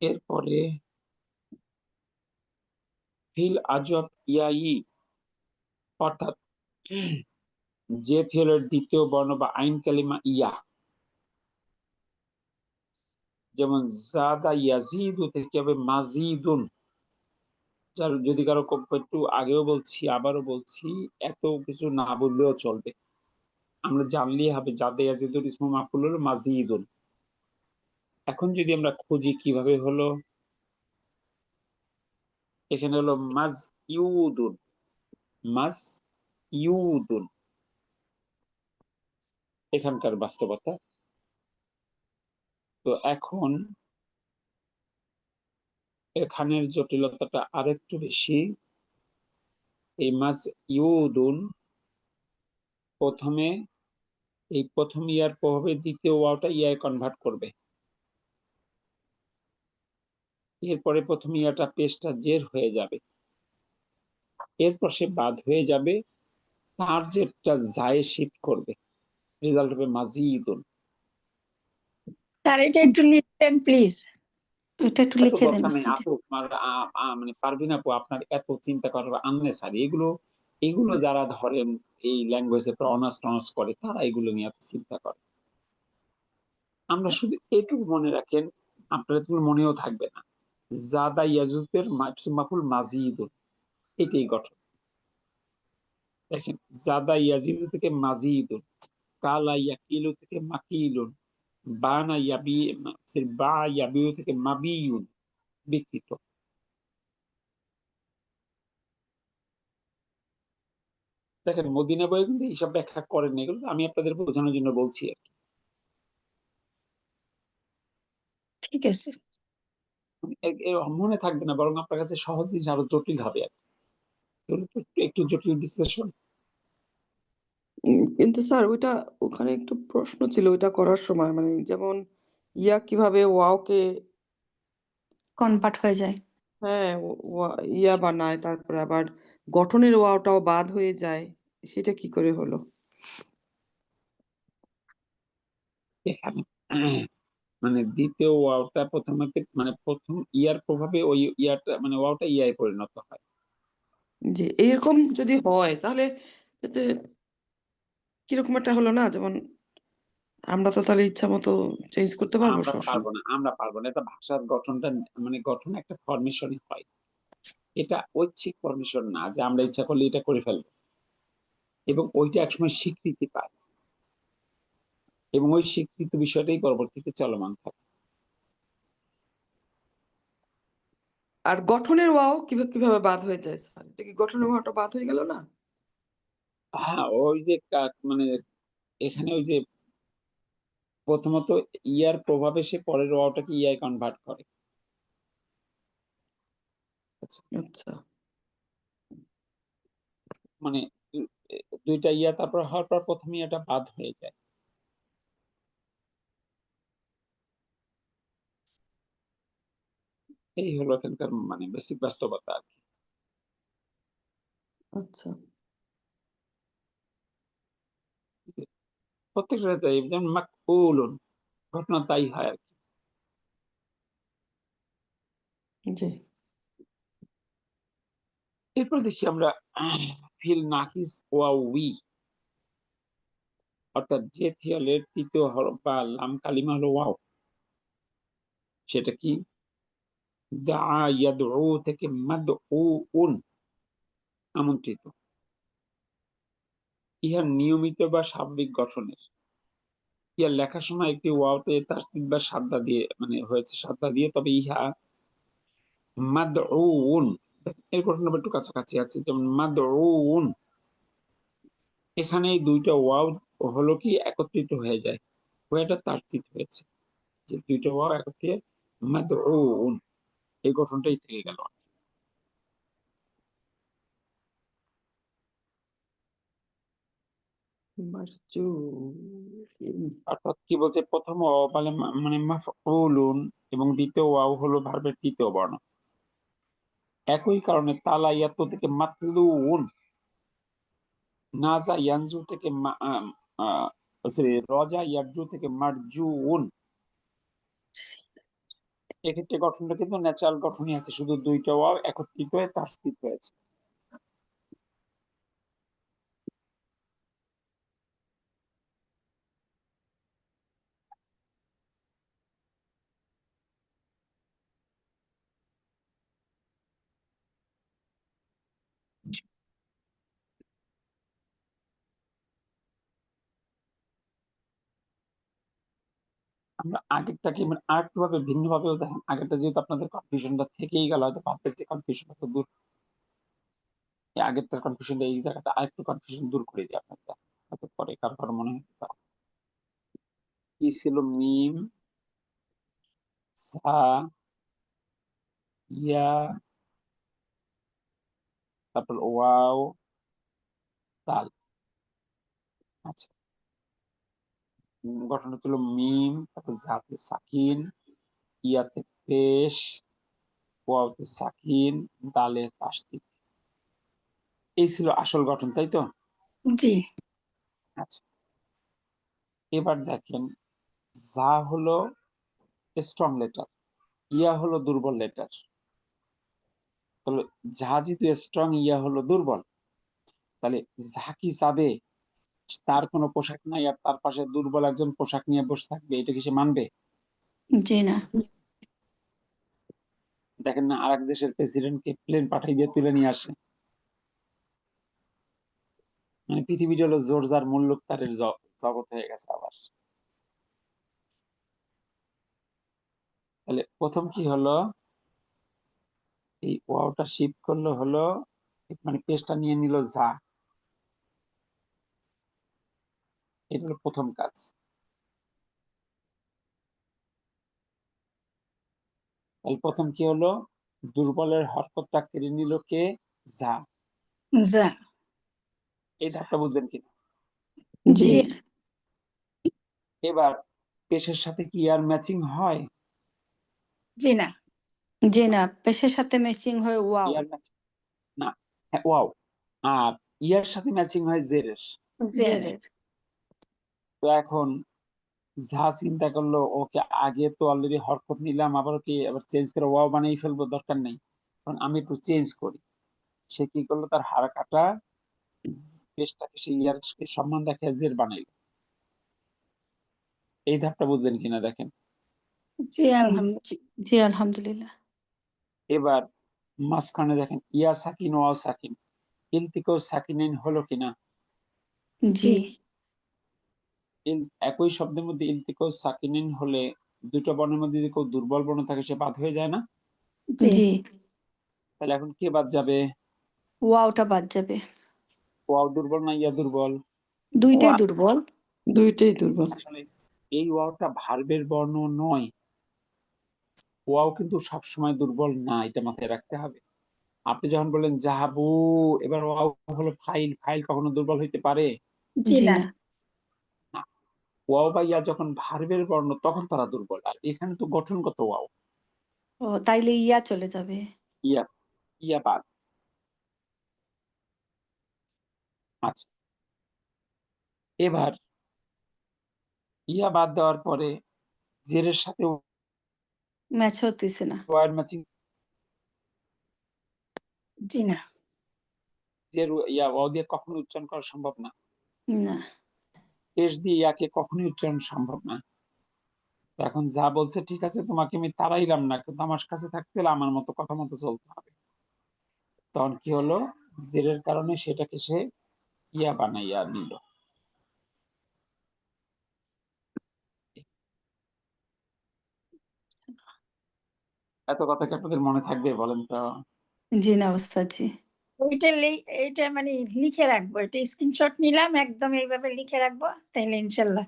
এরপরে ফিল আজব ইয়াই, অর্থাৎ যে ফিলের দ্বিতীয় বর্ণ বা আইন কালিমা ইয়া, যেমন জাদা ইয়াজিদু থেকে হবে মাজিদুন। যার যদি কারো একটু আগেও বলছি আবারও বলছি, এত কিছু না বললেও চলবে, আমরা জানলেই হবে জাদা ইয়াজিদুল ইসমু মাফউল হলো মাজিদুন। এখন যদি আমরা খুঁজি কিভাবে হলো, এখানে হলো মাজ ইউদুন, মাজ ইউদুন এখানকার বাস্তবতা। তো এখন এখানের জটিলতাটা আরেকটু বেশি। এই মাজ ইউদুন প্রথমে, এই প্রথম ইয়ার প্রভাবে দ্বিতীয় ওয়াওটা ইয়ায় কনভার্ট করবে, এরপরে প্রথম ইয়াটা পেশটা জের হয়ে যাবে, এরপর সে বাদ হয়ে যাবে, তার যেটা যায় শিফট করবে, রেজাল্ট হবে মাজিদুন। স্যার এটা একটু লিখবেন প্লিজ। এটা একটু এত লিখে দেন দরকার নেই উস্তাদ। আপু, মানে পারবিন আপু, আপনার এত চিন্তা করা আননেসারি। এগুলো যারা ধরেন এই ল্যাঙ্গুয়েজে অনার্স টনার্স করে, তারা এগুলো নিয়ে এত চিন্তা করে। আমরা শুধু এটুকু মনে রাখেন, আপনার এটুকু মনেও থাকবে না, জাদা ইয়াজুদের মাফুল মাজিদুন, এটাই গঠন। দেখেন, জাদা ইয়াজিদু থেকে মাজিদুন, কালা ইয়াকিলু থেকে মাকিলুন, বানা ইয়াবি, ফির বা ইয়াবিউ থেকে মাবিউন, বিকৃত। দেখেন, মদিনা বই কিন্তু এইসব ব্যাখ্যা করেন না, এগুলো তো আমি আপনাদের বোঝানোর জন্য বলছি আর কি। ঠিক আছে। মনে থাকবে না, বরং আপনার কাছে সহজ জিনিস আরো জটিল হবে আর কি। এগুলো তো একটু জটিল বিশ্লেষণ। কিন্তু স্যার ওইটা, ওখানে একটু প্রশ্ন ছিল ওইটা করার সময়, মানে যেমন ইয়া কিভাবে ওয়াওকে কনভার্ট হয়ে যায়। হ্যাঁ ইয়া বানায়, তারপরে আবার গঠনের ওয়াওটাও বাদ হয়ে যায়, সেটা কি করে হলো? এখানে মানে দ্বিতীয় ওয়াওটা প্রথমে, মানে প্রথম ইয়ার প্রভাবে ওই ইয়াটা, মানে ওয়াওটা ইয়ায় পরিণত হয়। যে এরকম যদি হয় তাহলে এতে কিরকম একটা হলো না, যেমন আমরা তো তাহলে ইচ্ছা মতো চেঞ্জ করতে পারবো সবসময়। আমরা পারবো না। এটা ভাষার গঠনটা, মানে গঠন একটা ফরমেশনই হয়, এটা ঐচ্ছিক ফরমেশন না যে আমরা ইচ্ছা করলে এটা করে ফেলবো। এবং ওইটা একসময় স্বীকৃতি পায়, এবং ওই স্বীকৃত বিষয়টাই পরবর্তীতে চলমান থাকে। আর গঠনের ওয়াও কিভাবে কিভাবে বাদ হয়ে যায় স্যার? এটা কি গঠনের ওয়াওটা বাদ হয়ে গেল না? হ্যাঁ, ওই যে মানে এখানে ওই যে প্রথমত ইয়ার প্রভাবে সে পরের ওয়াওটাকে ইয়ায় কনভার্ট করে। আচ্ছা, আচ্ছা মানে দুইটা ইয়া তারপর হওয়ার পর প্রথম ইয়াটা বাদ হয়ে যায়। এই হলো এখানকার মানে বেসিক বাস্তবতা আর কি। আচ্ছা প্রত্যেকটা তাই, যেমন মাকউলুন, ঘটনা তাই হয় আর কি। জি এরপর দেখি আমরা ফিল নাকিস ওয়াউই, অর্থাৎ যে ফিয়ালের তৃতীয় হরফ বা লাম কালিমা হলো ওয়াও, সেটা কি? দা ইয়াদউ থেকে মাদউন, আমন্ত্রিত। ইহা নিয়মিত বা স্বাভাবিক গঠনের। ইহা লেখার সময় একটি ওয়াওতে তাসদীদ বা সাদ্দা দিয়ে, মানে হয়েছে সাদ্দা দিয়ে, তবে ইহা মাদউন, এর গঠন আবার একটু কাছাকাছি আছে, যেমন মাদউন, এখানে এই দুইটা ওয়াও হলো কি একত্রিত হয়ে যায়, ওয়াটা তাসদীদ হয়েছে, যে দুইটা ওয়াও একত্রে মাদউন, এই গঠনটাই থেকে গেল। মারজুহিন। অর্থাৎ কি বলছে, প্রথম ওয়াও মানে মাফউলুন, এবং দ্বিতীয় ওয়াও হলো ভার্বের তৃতীয় বর্ণ। একই কারণে তালা ইয়াত্তু থেকে মাতলুন, নাজা ইয়ানজু থেকে রজা ইয়ারজু থেকে মারজুন। এক্ষেত্রে গঠনটা কিন্তু ন্যাচারাল গঠনই আছে, শুধু দুইটা ওয়াও একত্রিত হয়ে তাসদীদ হয়েছে। আমরা আগেরটাকে মানে আরেকটু ভাবে ভিন্ন ভাবেও দেখেন। আগেরটা যেহেতু আপনাদের কনফিউশনটা থেকেই গেল, হয়তো ভাববেন যে কনফিউশনটা তো দূর, এই আগেরটার কনফিউশনটা এই জায়গাটা আরেকটু কনফিউশন দূর করে দিই আপনাদের, হয়তো পরে কারো কারো মনে হতে পারে। কি ছিল? মিম, সা, ইয়া, তারপর ওয়াও, তাল। আচ্ছা, গঠনটা ছিল মিম, তারপর জাতে সাকিন, ইয়াতে পেশ, ওয়াওতে সাকিন, দালে তাসদীদ। এই ছিল আসল গঠন, তাই তো? জি। আচ্ছা, এবার দেখেন, যা হলো স্ট্রং লেটার, ইয়া হলো দুর্বল লেটার। তাহলে যা যেহেতু স্ট্রং, ইয়া হলো দুর্বল, তাহলে যা কি চাবে, তার কোনো পোশাক নাই আর তার পাশে দুর্বল একজন পোশাক নিয়ে বসে থাকবে, এটা কি সে মানবে? জি না। দেখেন না, আরেক দেশের প্রেসিডেন্টকে প্লেন পাঠিয়ে দিয়ে তুলে নিয়ে আসে। মানে পৃথিবীটা হলো জোরজার মুল্লুক তারের জগৎ হয়ে গেছে আবার। তাহলে প্রথম কি হলো, এই ওয়াওটা শিফট করলো হলো, মানে পেজটা নিয়ে নিল যা, এটা হলো প্রথম কাজ। তাহলে প্রথম কি হলো, দুর্বলের হরকতটা কেড়ে নিল কে? যা। যা। এই ধাপটা বুঝলেন কিনা? জি জি। এবার পেশের সাথে কি আর ম্যাচিং হয়? জি না। জি না, পেশের সাথে ম্যাচিং হয় ওয়াও। ইয়ার ম্যাচিং না, হ্যাঁ ওয়াও। আর ইয়ার সাথে ম্যাচিং হয় জেরের। জেরের। তো এখন যা চিন্তা করলো, ওকে আগে তো অলরেডি হরকত নিলাম, আবার কি আবার চেঞ্জ করে ওয়াও বানিয়ে ফেলবো, দরকার নেই, কারণ আমি একটু চেঞ্জ করি। সে কি করলো, তার হারাকাটা পেশটাকে সে ইয়ারকে সম্মান দেখে জের বানাইলো। এই ধাপটা বুঝলেন কিনা দেখেন। জি আলহামদুলিল্লাহ। জি আলহামদুলিল্লাহ। এবার মাঝখানে দেখেন ইয়া সাকিন ওয়াও সাকিন, ইলতিকো সাকিনাইন হলো কিনা? জি। একই শব্দের মধ্যে ইলতিকো সাকিনাইন হলে দুটো বর্ণের মধ্যে যদি কেউ দুর্বল বর্ণ থাকে সে বাদ হয়ে যায় না? জি। জি। তাহলে এখন কে বাদ যাবে? ওয়াওটা বাদ যাবে। ওয়াও দুর্বল না ইয়া দুর্বল? দুইটাই দুর্বল। দুইটাই দুর্বল। আসলে এই ওয়াওটা ভার্বের বর্ণ নয়, ওয়াও কিন্তু সবসময় দুর্বল না, এটা মাথায় রাখতে হবে। আপনি যখন বললেন জাহাবু, এবার ওয়াও হলো ফাইল, ফাইল কখনো দুর্বল হইতে পারে জি জি না। না। না? ওয়াও বা ইয়া যখন ভার্বের বর্ণ তখন তারা দুর্বল, আর এখানে তো গঠনগত ওয়াও। ও তাইলে ইয়া চলে যাবে। ইয়া, ইয়া বাদ। আচ্ছা, এবার ইয়া বাদ দেওয়ার পরে জেরের সাথে ম্যাচ হতেছে না। ওয়ার ম্যাচিং, জি না। জের ইয়া ওয়াও দিয়ে কখনো উচ্চারণ করা সম্ভব না, না। পেশ দিয়ে ইয়াকে কখনোই উচ্চারণ সম্ভব না। তো এখন যা বলছে ঠিক আছে, তোমাকে আমি তাড়াইলাম না, কিন্তু আমার কাছে থাকতে হলে আমার মতো কথা মতো চলতে হবে। তখন কি হলো, জেরের কারণে সেটাকে সে ইয়া বানাইয়া নিল। এত কথা কি আপনাদের মনে থাকবে বলেন তো? জি না ওস্তাদ জি। এইটা মানে লিখে রাখবো, এটা স্ক্রিনশট নিলাম, একদম এইভাবে লিখে রাখবো, তাইলে ইনশাল্লাহ।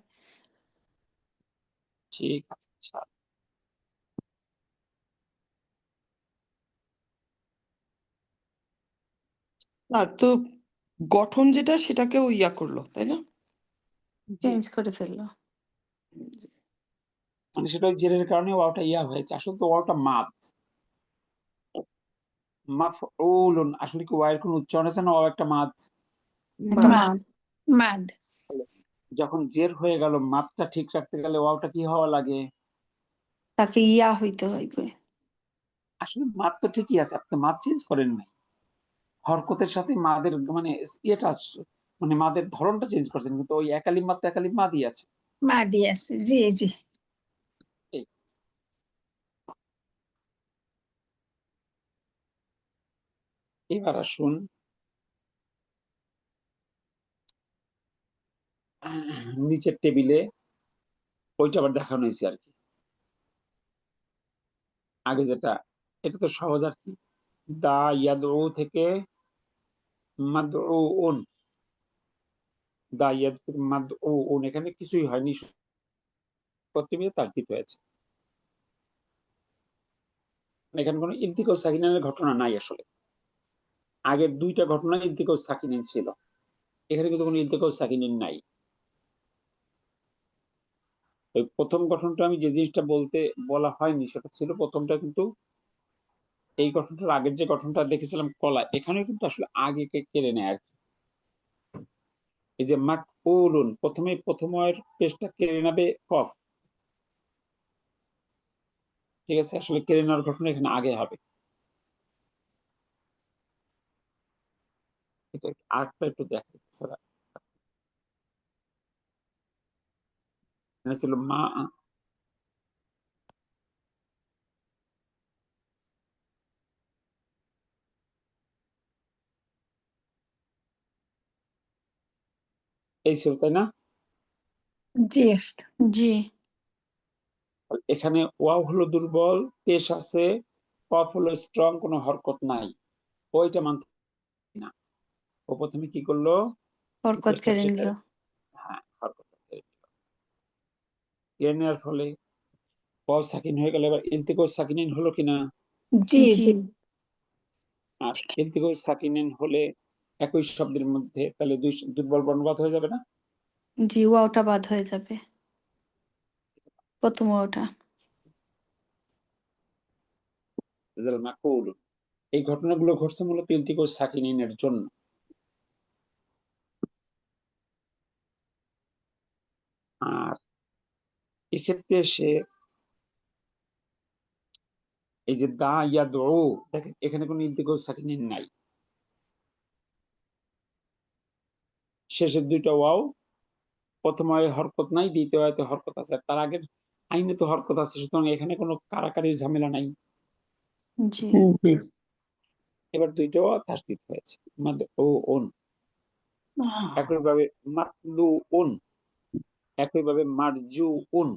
ঠিক আছে, আচ্ছা। আর তো গঠন যেটা সেটাকেও ইয়া করলো, তাই না? জি, চেঞ্জ করে ফেললো। মানে সেটা ওই জেরের কারণে ওয়াওটা ইয়া হয়েছে, আসলে তো ওয়াওটা মাদ। মাফউলুন আসলে কি ওয়াওয়ের কোনো উচ্চারণ আছে না, ওয়াও একটা মাদ? একটা মাদ। মাদ। মাদ। যখন জের হয়ে গেল, মাদটা ঠিক রাখতে গেলে ওয়াওটা কি হওয়া লাগে? তাকে ইয়া হইতে হইবে। আসলে মাদ তো ঠিকই আছে, আপনি মাদ চেঞ্জ করেন নাই, হরকতের সাথে মাদের মানে ইয়েটা মানে মাদের ধরনটা চেঞ্জ করছেন, কিন্তু ওই একালিম মাদ তো একালিম মাদই আছে। মাদি আছে, জি জি। এই এবার আসুন নিচের টেবিলে, ওইটা আবার দেখানো হয়েছে আর কি। আগে যেটা, এটা তো সহজ আর কি, দা ইয়াদউ থেকে মাদউন, দা ইয়াদ থেকে মাদউন, এখানে কিছুই হয়নি, করতে গিয়ে তারকিব হয়েছে। এখানে কোনো ইলতিকা সাকিনের ঘটনা নাই আসলে, আগের দুইটা ঘটনা ইলতিকা সাকিনিন ছিল, এখানে কিন্তু কোনো ইলতিকা সাকিনিন নাই। ওই প্রথম গঠনটা আমি যে জিনিসটা বলা হয়নি সেটা ছিল প্রথমটা, কিন্তু এই গঠনটার আগের যে গঠনটা দেখেছিলাম কলা, এখানে কিন্তু আসলে আগে কেড়ে নেয় আর কি। এই যে মাকউলুন, প্রথমের পেশটা কেড়ে নেবে কফ, ঠিক আছে, আসলে কেড়ে নেওয়ার ঘটনা এখানে আগে হবে। আরেকটা একটু দেখা ছিল মা, এই ছিল তাই না? জি ওস্তাদ। জি। এখানে ওয়াও হলো দুর্বল, পেশ আছে, কফ হলো স্ট্রং, কোনো হরকত নাই, ওইটা মানতে না। ও প্রথমে কি করলো, বরকত কেড়ে পেশটাকে, নিল। হ্যাঁ হরকত কেড়ে নেওয়ার ফলে ওয়াও সাকিন হয়ে গেল। এবার ইলতিকা সাকিনিন হলো কিনা? জি জি। জি। আর ইলতিকা সাকিনিন হলে একই শব্দের মধ্যে তাহলে দুর্বল বর্ণবাদ হয়ে যাবে না? জি, ওয়াওটা বাদ হয়ে যাবে, প্রথম ওয়াওটা। মাকুল, এই ঘটনাগুলো ঘটছে মূলত ইলতিকা সাকিনিনের জন্য। আর এক্ষেত্রে সে এই যে দা ইয়াদউ, দেখেন এখানে কোনো ইলতিকা সাকিনিন নাই, শেষের দুইটা ওয়াও, প্রথম আয়ে হরকত নাই, দ্বিতীয় আয়াতে হরকত আছে, তার আগের আইনে তো হরকত আছে, সুতরাং এখানে কোনো কারাকারির ঝামেলা নাই। জি। এবার দুইটাও তাসদীদ হয়েছে, মাদউন। একইভাবে মাতলুউন, একইভাবে মারজুউন।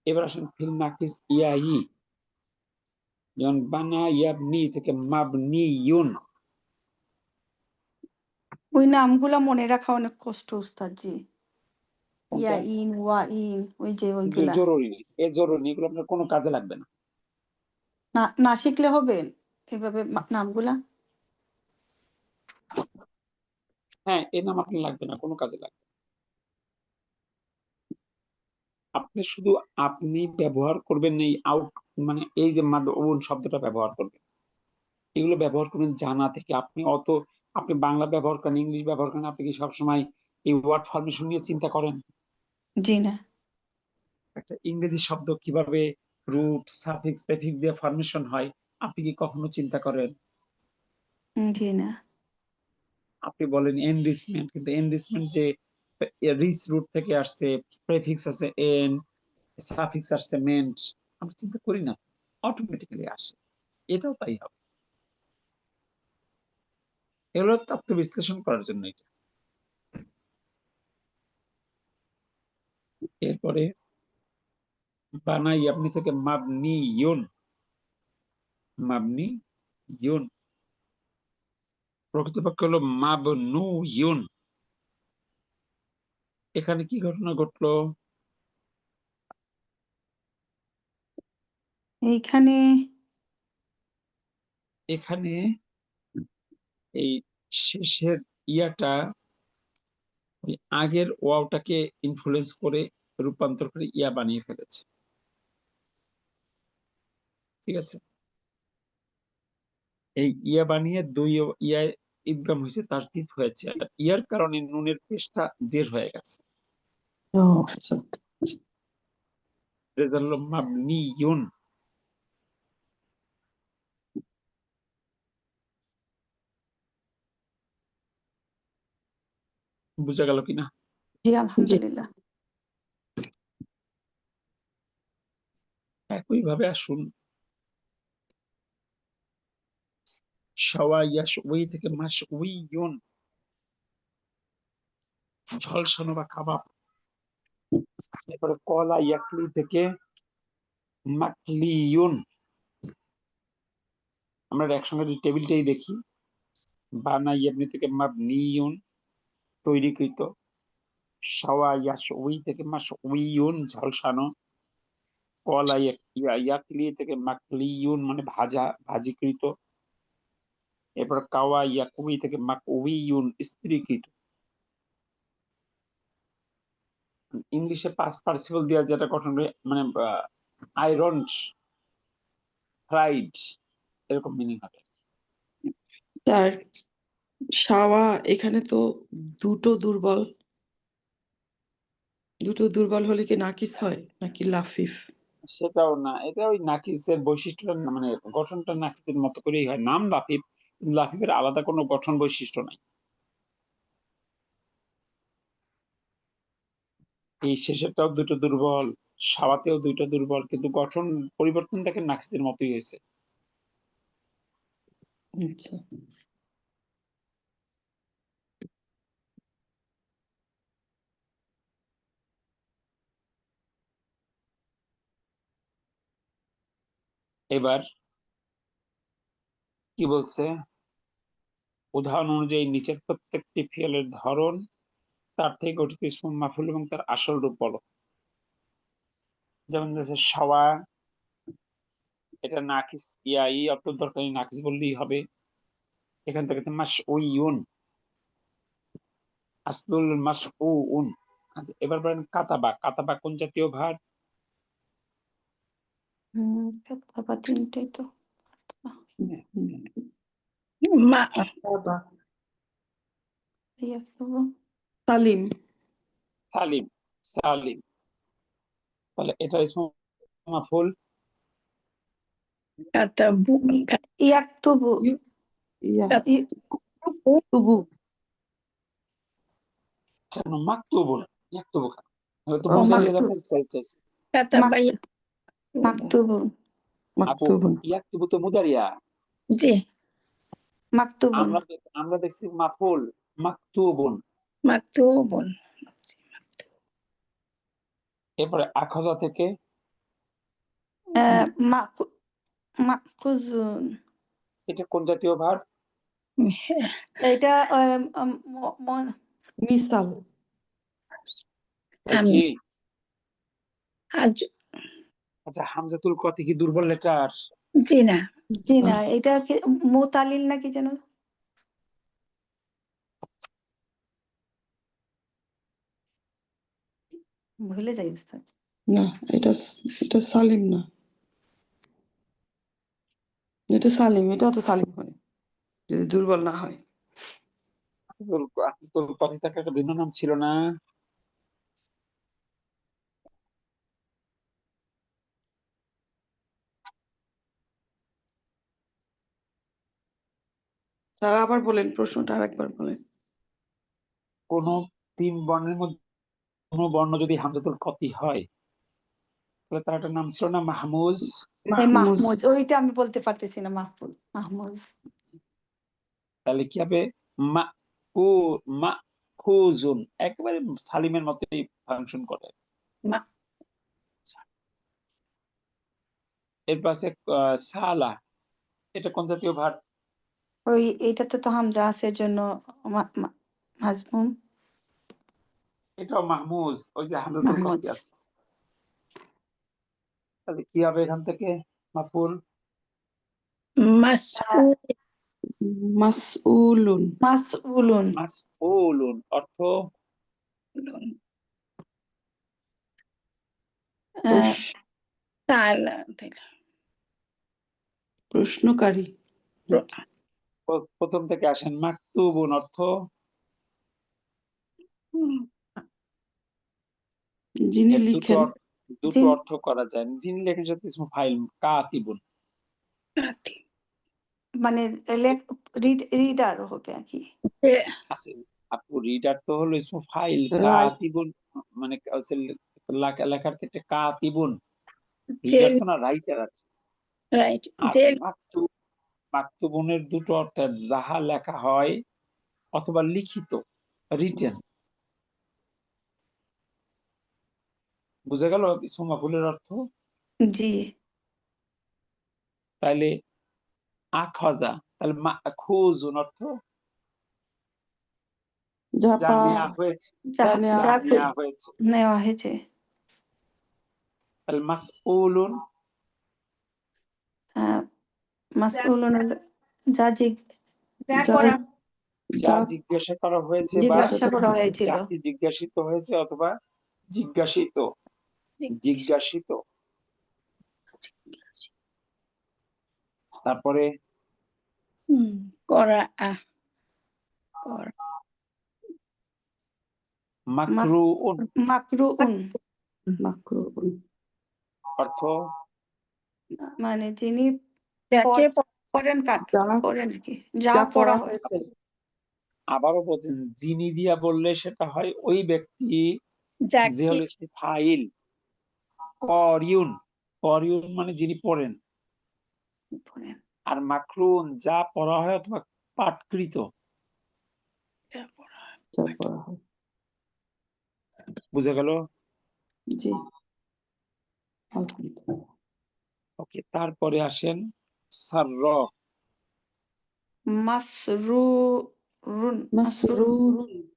এবার আসেন ফিল নাকিস ইয়াই, যেমন বানা ইয়াবনি থেকে মাবনিয়ুন। ওই নামগুলা মনে রাখা অনেক কষ্ট উস্তাদ জি। ইয়া কোনটা? ইন, ওয়া ইন, ওই যে কিন্তু ওইগুলা। জরুরি নেই, এ জরুরি, এগুলো আপনার কোনো কাজে লাগবে না। না না শিখলে হবে এভাবে নামগুলা? হ্যাঁ, এ নাম আপনার লাগবে না, কোনো কাজে লাগবে না। আপনি শুধু আপনি ব্যবহার করবেন এই আউট, মানে এই যে মাদউন শব্দটা ব্যবহার করবেন, এগুলো ব্যবহার করবেন জানা থেকে। আপনি বাংলা ব্যবহার করেন, ইংলিশ ব্যবহার করেন, আপনি কি সবসময় এই ওয়ার্ড ফরমেশন নিয়ে চিন্তা করেন? জি না। একটা ইংরেজি শব্দ কিভাবে রুট সাফিক্স প্রেফিক্স দিয়ে ফরমেশন হয়, আপনি কি কখনো চিন্তা করেন? জি না। আপনি বলেন এনরিচমেন্ট, কিন্তু এনরিচমেন্ট যে রিচ রুট থেকে আসছে, প্রেফিক্স আছে এন, সাফিক্স আসছে মেন্ট, আমরা চিন্তা করি না, অটোমেটিক্যালি আসে। এটাও তাই হবে, এগুলো তত্ত্ব বিশ্লেষণ করার জন্য এটা। এরপরে বানাই আপনি থেকে মাবনি ইউন, মাবনি ইউন প্রকৃতপক্ষে হলো মাবনু ইউন। এখানে কি ঘটনা ঘটলো? এইখানে এখানে এই শেষের ইয়াটা ওই আগের ওয়াওটাকে ইনফ্লুয়েন্স করে রূপান্তর করে ইয়া বানিয়ে ফেলেছে। ঠিক আছে, এই ইয়া বানিয়ে দুই ইয়ায় ইদগাম হয়েছে, তাসদিদ হয়েছে, আর ইয়ার কারণে নুনের পেশটা জের হয়ে গেছে। ও আচ্ছা। রেজাল্ট হলো মাবনিয়ুন। বুঝা গেল কিনা? জি আলহামদুলিল্লাহ। একইভাবে আসুন শাওয়া ইয়াশউই থেকে মাশউইয়ুন, ঝলসানো বা কাবাব। এরপরে কলা ইয়াকলি থেকে মাকলিয়ুন। আমরা একসঙ্গে যদি টেবিলটাই দেখি, বানা ইয়াবনি থেকে মাবনিয়ুন, তৈরিকৃত। শাওয়া ইয়াশউই থেকে মাশউইয়ুন, ঝলসানো। কলা ইয়াকলি থেকে মাকলিয়ুন মানে ভাজা, ভাজিকৃত। এরপর কাওয়া ইয়াকুই থেকে মাকউইয়ুন, স্ত্রীকৃত। ইংলিশে পাস্ট পার্টিসিপল দিয়ে যেটা গঠন করে, মানে আয়রনড, ফ্রাইড, এরকম মিনিং হবে। তার শাওয়া এখানে তো দুটো দুর্বল হলে কি নাকিস হয় নাকি লাফিফ? সেটাও না, এটা ওই নাকিসের বৈশিষ্ট্যটা না, মানে গঠনটা নাকিসের মতো করেই হয়। নাম লাফিফ, কিন্তু লাফিফের আলাদা কোনো গঠন বৈশিষ্ট্য নাই। এই শেষেরটাও দুটো দুর্বল, সাওয়াতেও দুইটা দুর্বল, কিন্তু গঠন পরিবর্তন দেখেন নাকিসের মতোই হয়েছে। আচ্ছা। এবার কি বলছে, উদাহরণ অনুযায়ী নিচের প্রত্যেকটি ফি'লের ধরন, তার থেকে গঠিত ইসম মাফউল এবং তার আসল রূপ বলো। যেমন হচ্ছে শাওয়া, এটা নাকিস, ইয়াই অর্থ দরকারি নাকিস বললেই হবে। এখান থেকে মাশউইয়ুন, আসলুল মাশউউন। আচ্ছা, এবার বলেন কাতাবা। কাতাবা কোন জাতীয় ভার? কাতাবা তিনটাই তো। মা কাতাবা। ইয়াকতুবু। সালিম। সালিম, সালিম। তাহলে এটা ইসম মাফউল। কাতাবু ইয়াকতুবু। ইয়া ই- তুবু। কেন মাকতুবুন, ইয়াকতুবু কেন? হয়তো ও বুঝাতে মাকতুব। যাতে চাইছে। কাতাবা মাকতুবু। আপু, মাকতুবুন। ইয়াকতুবু তো মুদারিয়া। জি মাকতুবুন। আমরা দেখছি মাফউল, মাকতুবুন। মাকতুবুন। এরপরে আখাযা থেকে মাকু- মাকুজুন। এটা কোন জাতীয় ভার? এটা মিসাল। তাই আমি কি? আজ আচ্ছা, হামজাতুল কতি কি দুর্বল লেটার? জি না জি না, এটা কি মোতালিল নাকি যেন, ভুলে যাই উস্তাদ। না, এটা সালিম না, এটা সালিম। এটাও তো সালিম হয় যদি দুর্বল না হয়। হামজাতুল কতি থাকলে একটা ভিন্ন নাম ছিল না? স্যার আবার বলেন, প্রশ্নটা আরেকবার বলেন। কোন তিন বর্ণের মধ্যে কোন বর্ণ যদি হামজাতুল কতি হয়, তাহলে তার একটা নাম ছিল না মাহমুজ? মাহমুজ, ওইটা আমি বলতে পারতেছি না। মাহফুজ, মাহমুজ। তাহলে কি হবে? মা উ মাখুজুন, একেবারে সালিমের মতোই ফাংশন করে। মা- এর পাশে সালা, এটা কোন জাতীয় ভার? ওই এইটাতে তো হামজা আছে, এর জন্য মাজমুম। এটাও মাহমুজ, ওই যে হামজাতুল কতি মাহমুজ। আছে। তাহলে কি হবে এখান থেকে? মাফুল মাসউল মাসউলুন। মাসউলুন। মাসউলুন, অর্থ প্রশ- প্রশ্নকারী প্রথম থেকে আসেন। মাকতুবুন অর্থ যিনি এর লিখেন দুটো যিনি- অর্থ করা যায়। যিনি লেখেন সাথে ইসমু ফাইল কাতিবুন। মানে রিডার হবে আর কি। আছে আপু, রিডার তো হলো ইসমু ফাইল, রাইট কাতিবুন মানে হচ্ছে লেখার ক্ষেত্রে কাতিবুন, যে রিডার তো না, রাইটার। রাইট আর যে মাকতুবুনের দুটো অর্থ, যাহা লেখা হয় অথবা লিখিত, রিটেন। বুঝা গেল ইসমু মাফউলের অর্থ? জি তাইলে আখজা, তাহলে মাখুজুন অর্থ যা যা নেওয়া হয়েছে, যা নেওয়া যা যা নেওয়া হয়েছে। নেওয়া হয়েছে। তাহলে মাসউলুন মাসউলুন যা যা যা করা যা যা জিজ্ঞাসা করা হয়েছে বা জিজ্ঞাসা করা হয়েছিল। যাকে জিজ্ঞাসিত হয়েছে অথবা জিজ্ঞাসিত, জিজ্ঞাসিত। তারপরে করা করা মাকরুউন মাকরুউন মাকরুউন অর্থ মানে যিনি যাকে পড়েন যা পড়েন কি, যা যা পড়া পড়া হয়েছে। হয়েছে আবারও বলছেন যিনি দিয়া বললে সেটা হয় ওই ব্যক্তি যে যাকে হলো ইসমে ফাইল। করিউন, করিউন মানে যিনি পড়েন। পড়েন। আর মাকরুন যা পড়া হয় অথবা পাঠকৃত। যা পড়া হয়। বুঝা গেল? জি আলহামদুলিল্লাহ। ওকে, তারপরে আসেন সারর। মাসরুরুন মাসরুরুন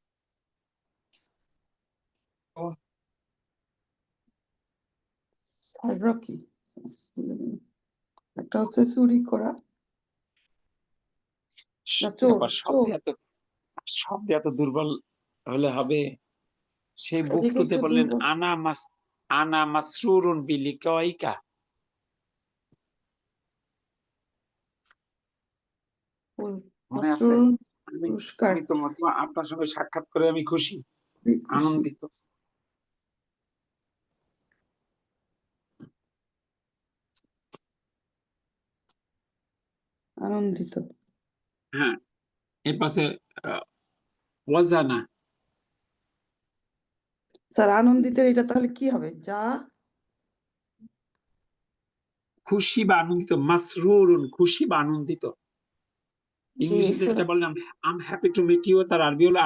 সাররা কি? একটা হচ্ছে চুরি করা না চোর আবার চোর শব্দ এত দুর্বল হলে হবে? সেই এদিকে বুকটুতে একটু বললেন দুর্বল। আনা মাসরুরুন বিলিকাইকা। মনে আছে? মাসরুরুন আমি পুরস্কার আমি আপনার সঙ্গে সাক্ষাৎ করে আমি খুশি, খুশি, আনন্দিত। আনন্দিত। হ্যাঁ, এর পাশে ওয়াজানা। স্যার আনন্দিতের এটা তাহলে কি হবে? যা খুশি বা আনন্দিত, মাসরুরুন খুশি বা আনন্দিত। জি ইংলিশে যেটা বললাম আম হ্যাপি টু মিট ইউ, তার আরবি হলো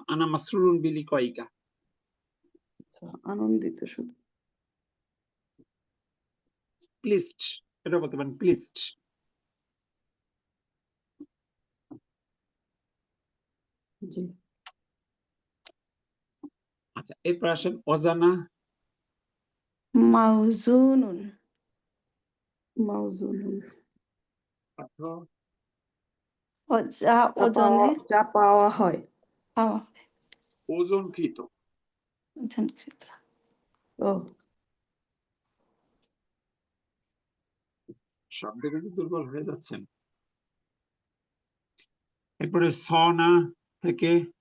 আনা মাসরুরুন বিলিকাইকা। আচ্ছা, আনন্দিত শুধু প্লিজড, এটা বলতে পারেন প্লিজড। জি আচ্ছা, এরপর আসেন অজানা। মাউজুনুন মাউজুনুন অর্থ যা ওজনে যা পাওয়া হয়। পাওয়া ওজনকৃত। ওজনকৃত। ও শব্দ কিন্তু দুর্বল হয়ে যাচ্ছেন। এরপরে সনা থেকে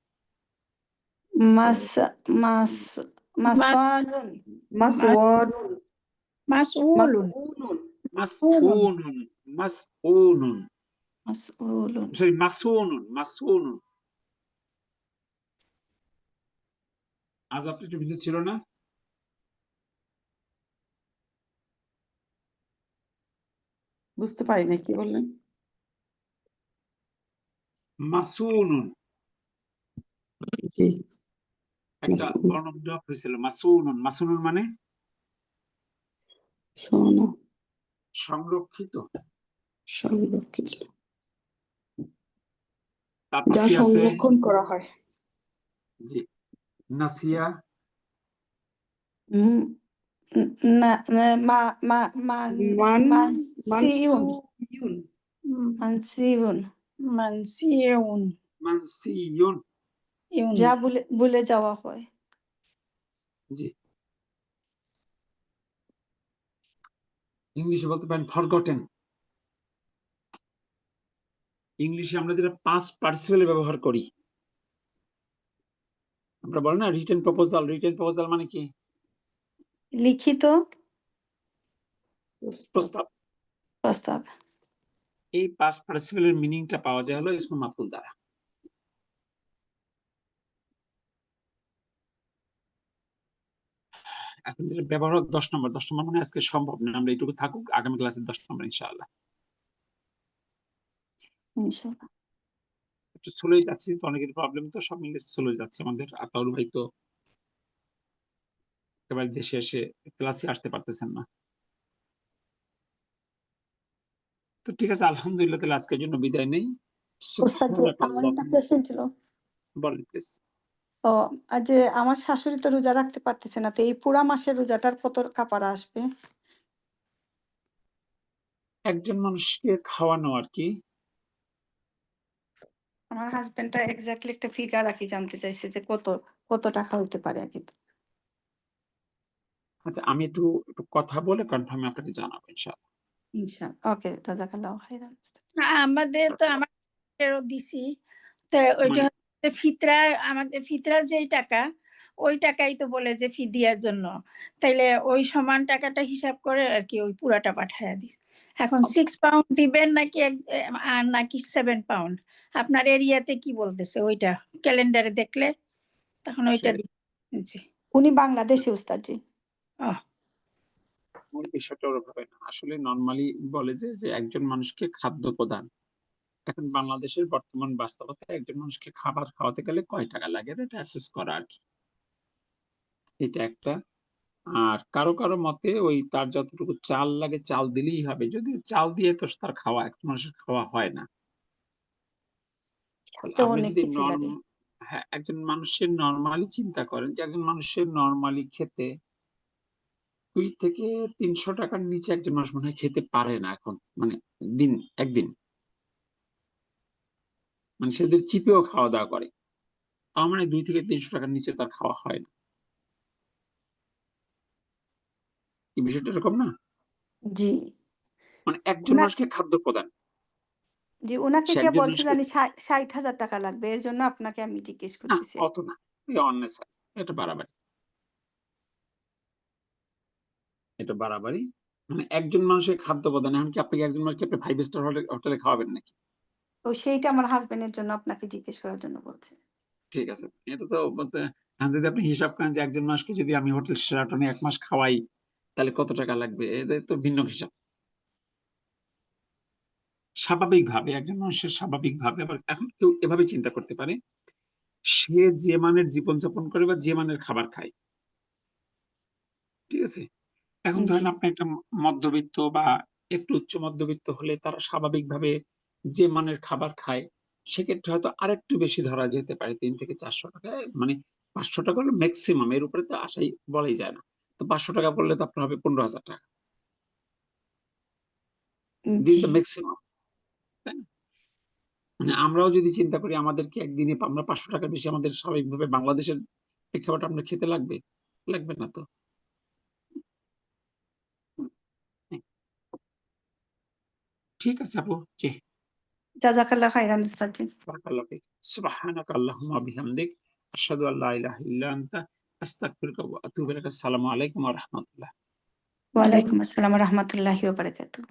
মাস মাস মাসানুন মাসওয়ানুন মাসউলুন মাসউনুন মাসউনুন, মাসউনুন মাসউলুন সরি মাসউনুন। আজ আপনি একটু ভিডিও ছিল না? বুঝতে পারি না কি বললেন। মাসউনুন জি একটা মাসউন বর্ণবিভাগ হয়েছিল। মাসউনুন মানে সোনা সংরক্ষিত। সংরক্ষিত তারপর যা কি আছে? সংরক্ষণ করা হয়। জি নাসিয়া না মা মা মানসিউন মানসিউন মানসিউন মানসিয়ুন যা ভুলে যাওয়া হয়। জি, ইংলিশে বলতে পারেন ফরগটেন। ইংলিশে আমরা যেটা পাস্ট পার্টিসিপেলে ব্যবহার করি, আমরা বলি না রিটেন প্রপোজাল। রিটেন প্রপোজাল মানে কি? লিখিত প্রস্তাব। প্রস্তাব। প্রস্তাব। এই পাস্ট পার্টিসিপেলের মিনিংটা পাওয়া যায় হলো ইসমে মাফউল দ্বারা। এখন যেটা ব্যবহার হয় 10 নম্বর। 10 নম্বর মানে আজকে সম্ভব না, আমরা এইটুকু থাকুক, আগামী ক্লাসে 10 নম্বর ইনশাআল্লাহ। ইনশাআল্লাহ। একটু স্লোই যাচ্ছি তো, অনেকের প্রবলেম তো, সব মিলে স্লো যাচ্ছে আমাদের। আতাউর ভাই তো একেবারে দেশে এসে ক্লাসে আসতে পারতেছেন না। তো ঠিক আছে, আলহামদুলিল্লাহ, তাহলে আজকের জন্য বিদায় নেই। ওস্তাদ জি, আমার একটা কোয়েশ্চেন ছিল। বলেন প্লিজ। ও, আর যে আমার শাশুড়ি তো রোজা রাখতে পারতেছে না, তো এই পুরা মাসের রোজাটার কত কাফারা আসবে? একজন মানুষকে খাওয়ানো আর কি। আমার হাজবেন্ডটা এক্স্যাক্টলি একটা ফিগার আর কি জানতে চাইছে যে কত টাকা হতে পারে আর কি। আচ্ছা, আমি একটু কথা বলে কনফার্মে আপনাকে জানাবো ইনশাআল্লাহ। ইনশাআল্লাহ। ওকে, জাযাকাল্লাহু খাইরান। আমাদের তো আমাদেরও দিছি, তো ওইটা মানে হচ্ছে ফিতরা। আমাদের ফিতরা যেই টাকা, ওই টাকাই তো বলে যে ফিদিয়ার জন্য, তাইলে ওই সমান টাকাটা হিসাব করে আর কি ওই পুরাটা পাঠায় দিস। এখন 6 পাউন্ড দিবেন নাকি আর নাকি 7 পাউন্ড, আপনার এরিয়াতে কি বলতেছে ওইটা ক্যালেন্ডারে দেখলে তখন ওইটা আসলে জি। উনি বাংলাদেশি ওস্তাদ জি। মূল বিষয়টা ওরকম না। আসলে নরমালি বলে যে একজন মানুষকে খাদ্য প্রদান। এখন বাংলাদেশের বর্তমান বাস্তবতায় একজন মানুষকে খাবার খাওয়াতে গেলে কয় টাকা লাগে এটা অ্যাসেস করা আর কি। এটা একটা। আর কারো মতে ওই তার যতটুকু চাল লাগে চাল দিলেই হবে। যদিও চাল দিয়ে তো তার খাওয়া একটা মানুষের খাওয়া হয় না। তো আপনি অনেক যদি কিছু লাগে। হ্যাঁ, একজন মানুষের নরমালি চিন্তা করেন যে একজন মানুষের নরমালি খেতে 2 থেকে 300 টাকার নিচে একজন মানুষ মনে হয় খেতে পারে না এখন। মানে একদিন। মানে সে যদি চিপেও খাওয়া-দাওয়া করে, তার মানে 2 থেকে 300 টাকার নিচে তার খাওয়া হয় না। এই বিষয়টা এরকম না? জি। মানে একজন মানুষকে খাদ্য প্রদান। জি, উনাকে সে কে একজন বলছে মানুষকে জানি ৬০,০০০ টাকা লাগবে। এর জন্য আপনাকে আমি জিজ্ঞেস না, করতেছি। অত না। unnecessary। এটা বাড়াবাড়ি। এটা বাড়াবাড়ি। মানে একজন মানুষের খাদ্য প্রদান। এখন কি আপনি একজন মানুষকে আপনি 5 স্টার হোটেলে খাওয়াবেন নাকি? তো সেইটা আমার হাসব্যান্ডের জন্য আপনাকে জিজ্ঞেস করার জন্য বলছি। ঠিক আছে। এটা তো বলতে এখন যদি আপনি হিসাব করেন যে একজন মানুষকে যদি আমি হোটেল শেরাটনে ১ মাস খাওয়াই, তাহলে কত টাকা লাগবে? এদের তো ভিন্ন হিসাব। স্বাভাবিকভাবে একজন মানুষের স্বাভাবিকভাবে আবার এখন কেউ এভাবে চিন্তা করতে পারে, সে যে মানের জীবনযাপন করে বা যে মানের খাবার খায়, ঠিক আছে? এখন জি, ধরেন আপনি একটা মধ্যবিত্ত বা একটু উচ্চ মধ্যবিত্ত হলে তারা স্বাভাবিকভাবে যে মানের খাবার খায়, সেক্ষেত্রে হয়তো আরেকটু বেশি ধরা যেতে পারে। ৩ থেকে ৪০০ টাকা, মানে ৳৫০০ হলো মেক্সিমাম, এর উপরে তো আশাই বলাই যায় না। তো ৳৫০০ পড়লে তো আপনার হবে ৳১৫,০০০। This G. দ্যা মেক্সিমাম, তাই না? মানে আমরাও যদি চিন্তা করি আমাদেরকে একদিনে আমরা ৳৫০০ বেশি আমাদের স্বাভাবিকভাবে বাংলাদেশের প্রেক্ষাপটে আমরা খেতে লাগবে? লাগবে না তো। হুম, ঠিক আছে আপু। জি। জাযাকাল্লাহু খাইরান ওস্তাদ জি। বারাকাল্লাহু ফিক। সুবহানাকা আল্লাহুম্মা ওয়া বিহামদিক আশহাদু আল্লা ইলাহা ইল্লা আনতা আস্তাগফিরুকা ওয়া আতুবু ইলাইক। আসসালামু আলাইকুম ওয়া রাহমাতুল্লাহ। ওয়া আলাইকুম আসসালাম ওয়া রাহমাতুল্লাহি ওয়া বারাকাতুহু।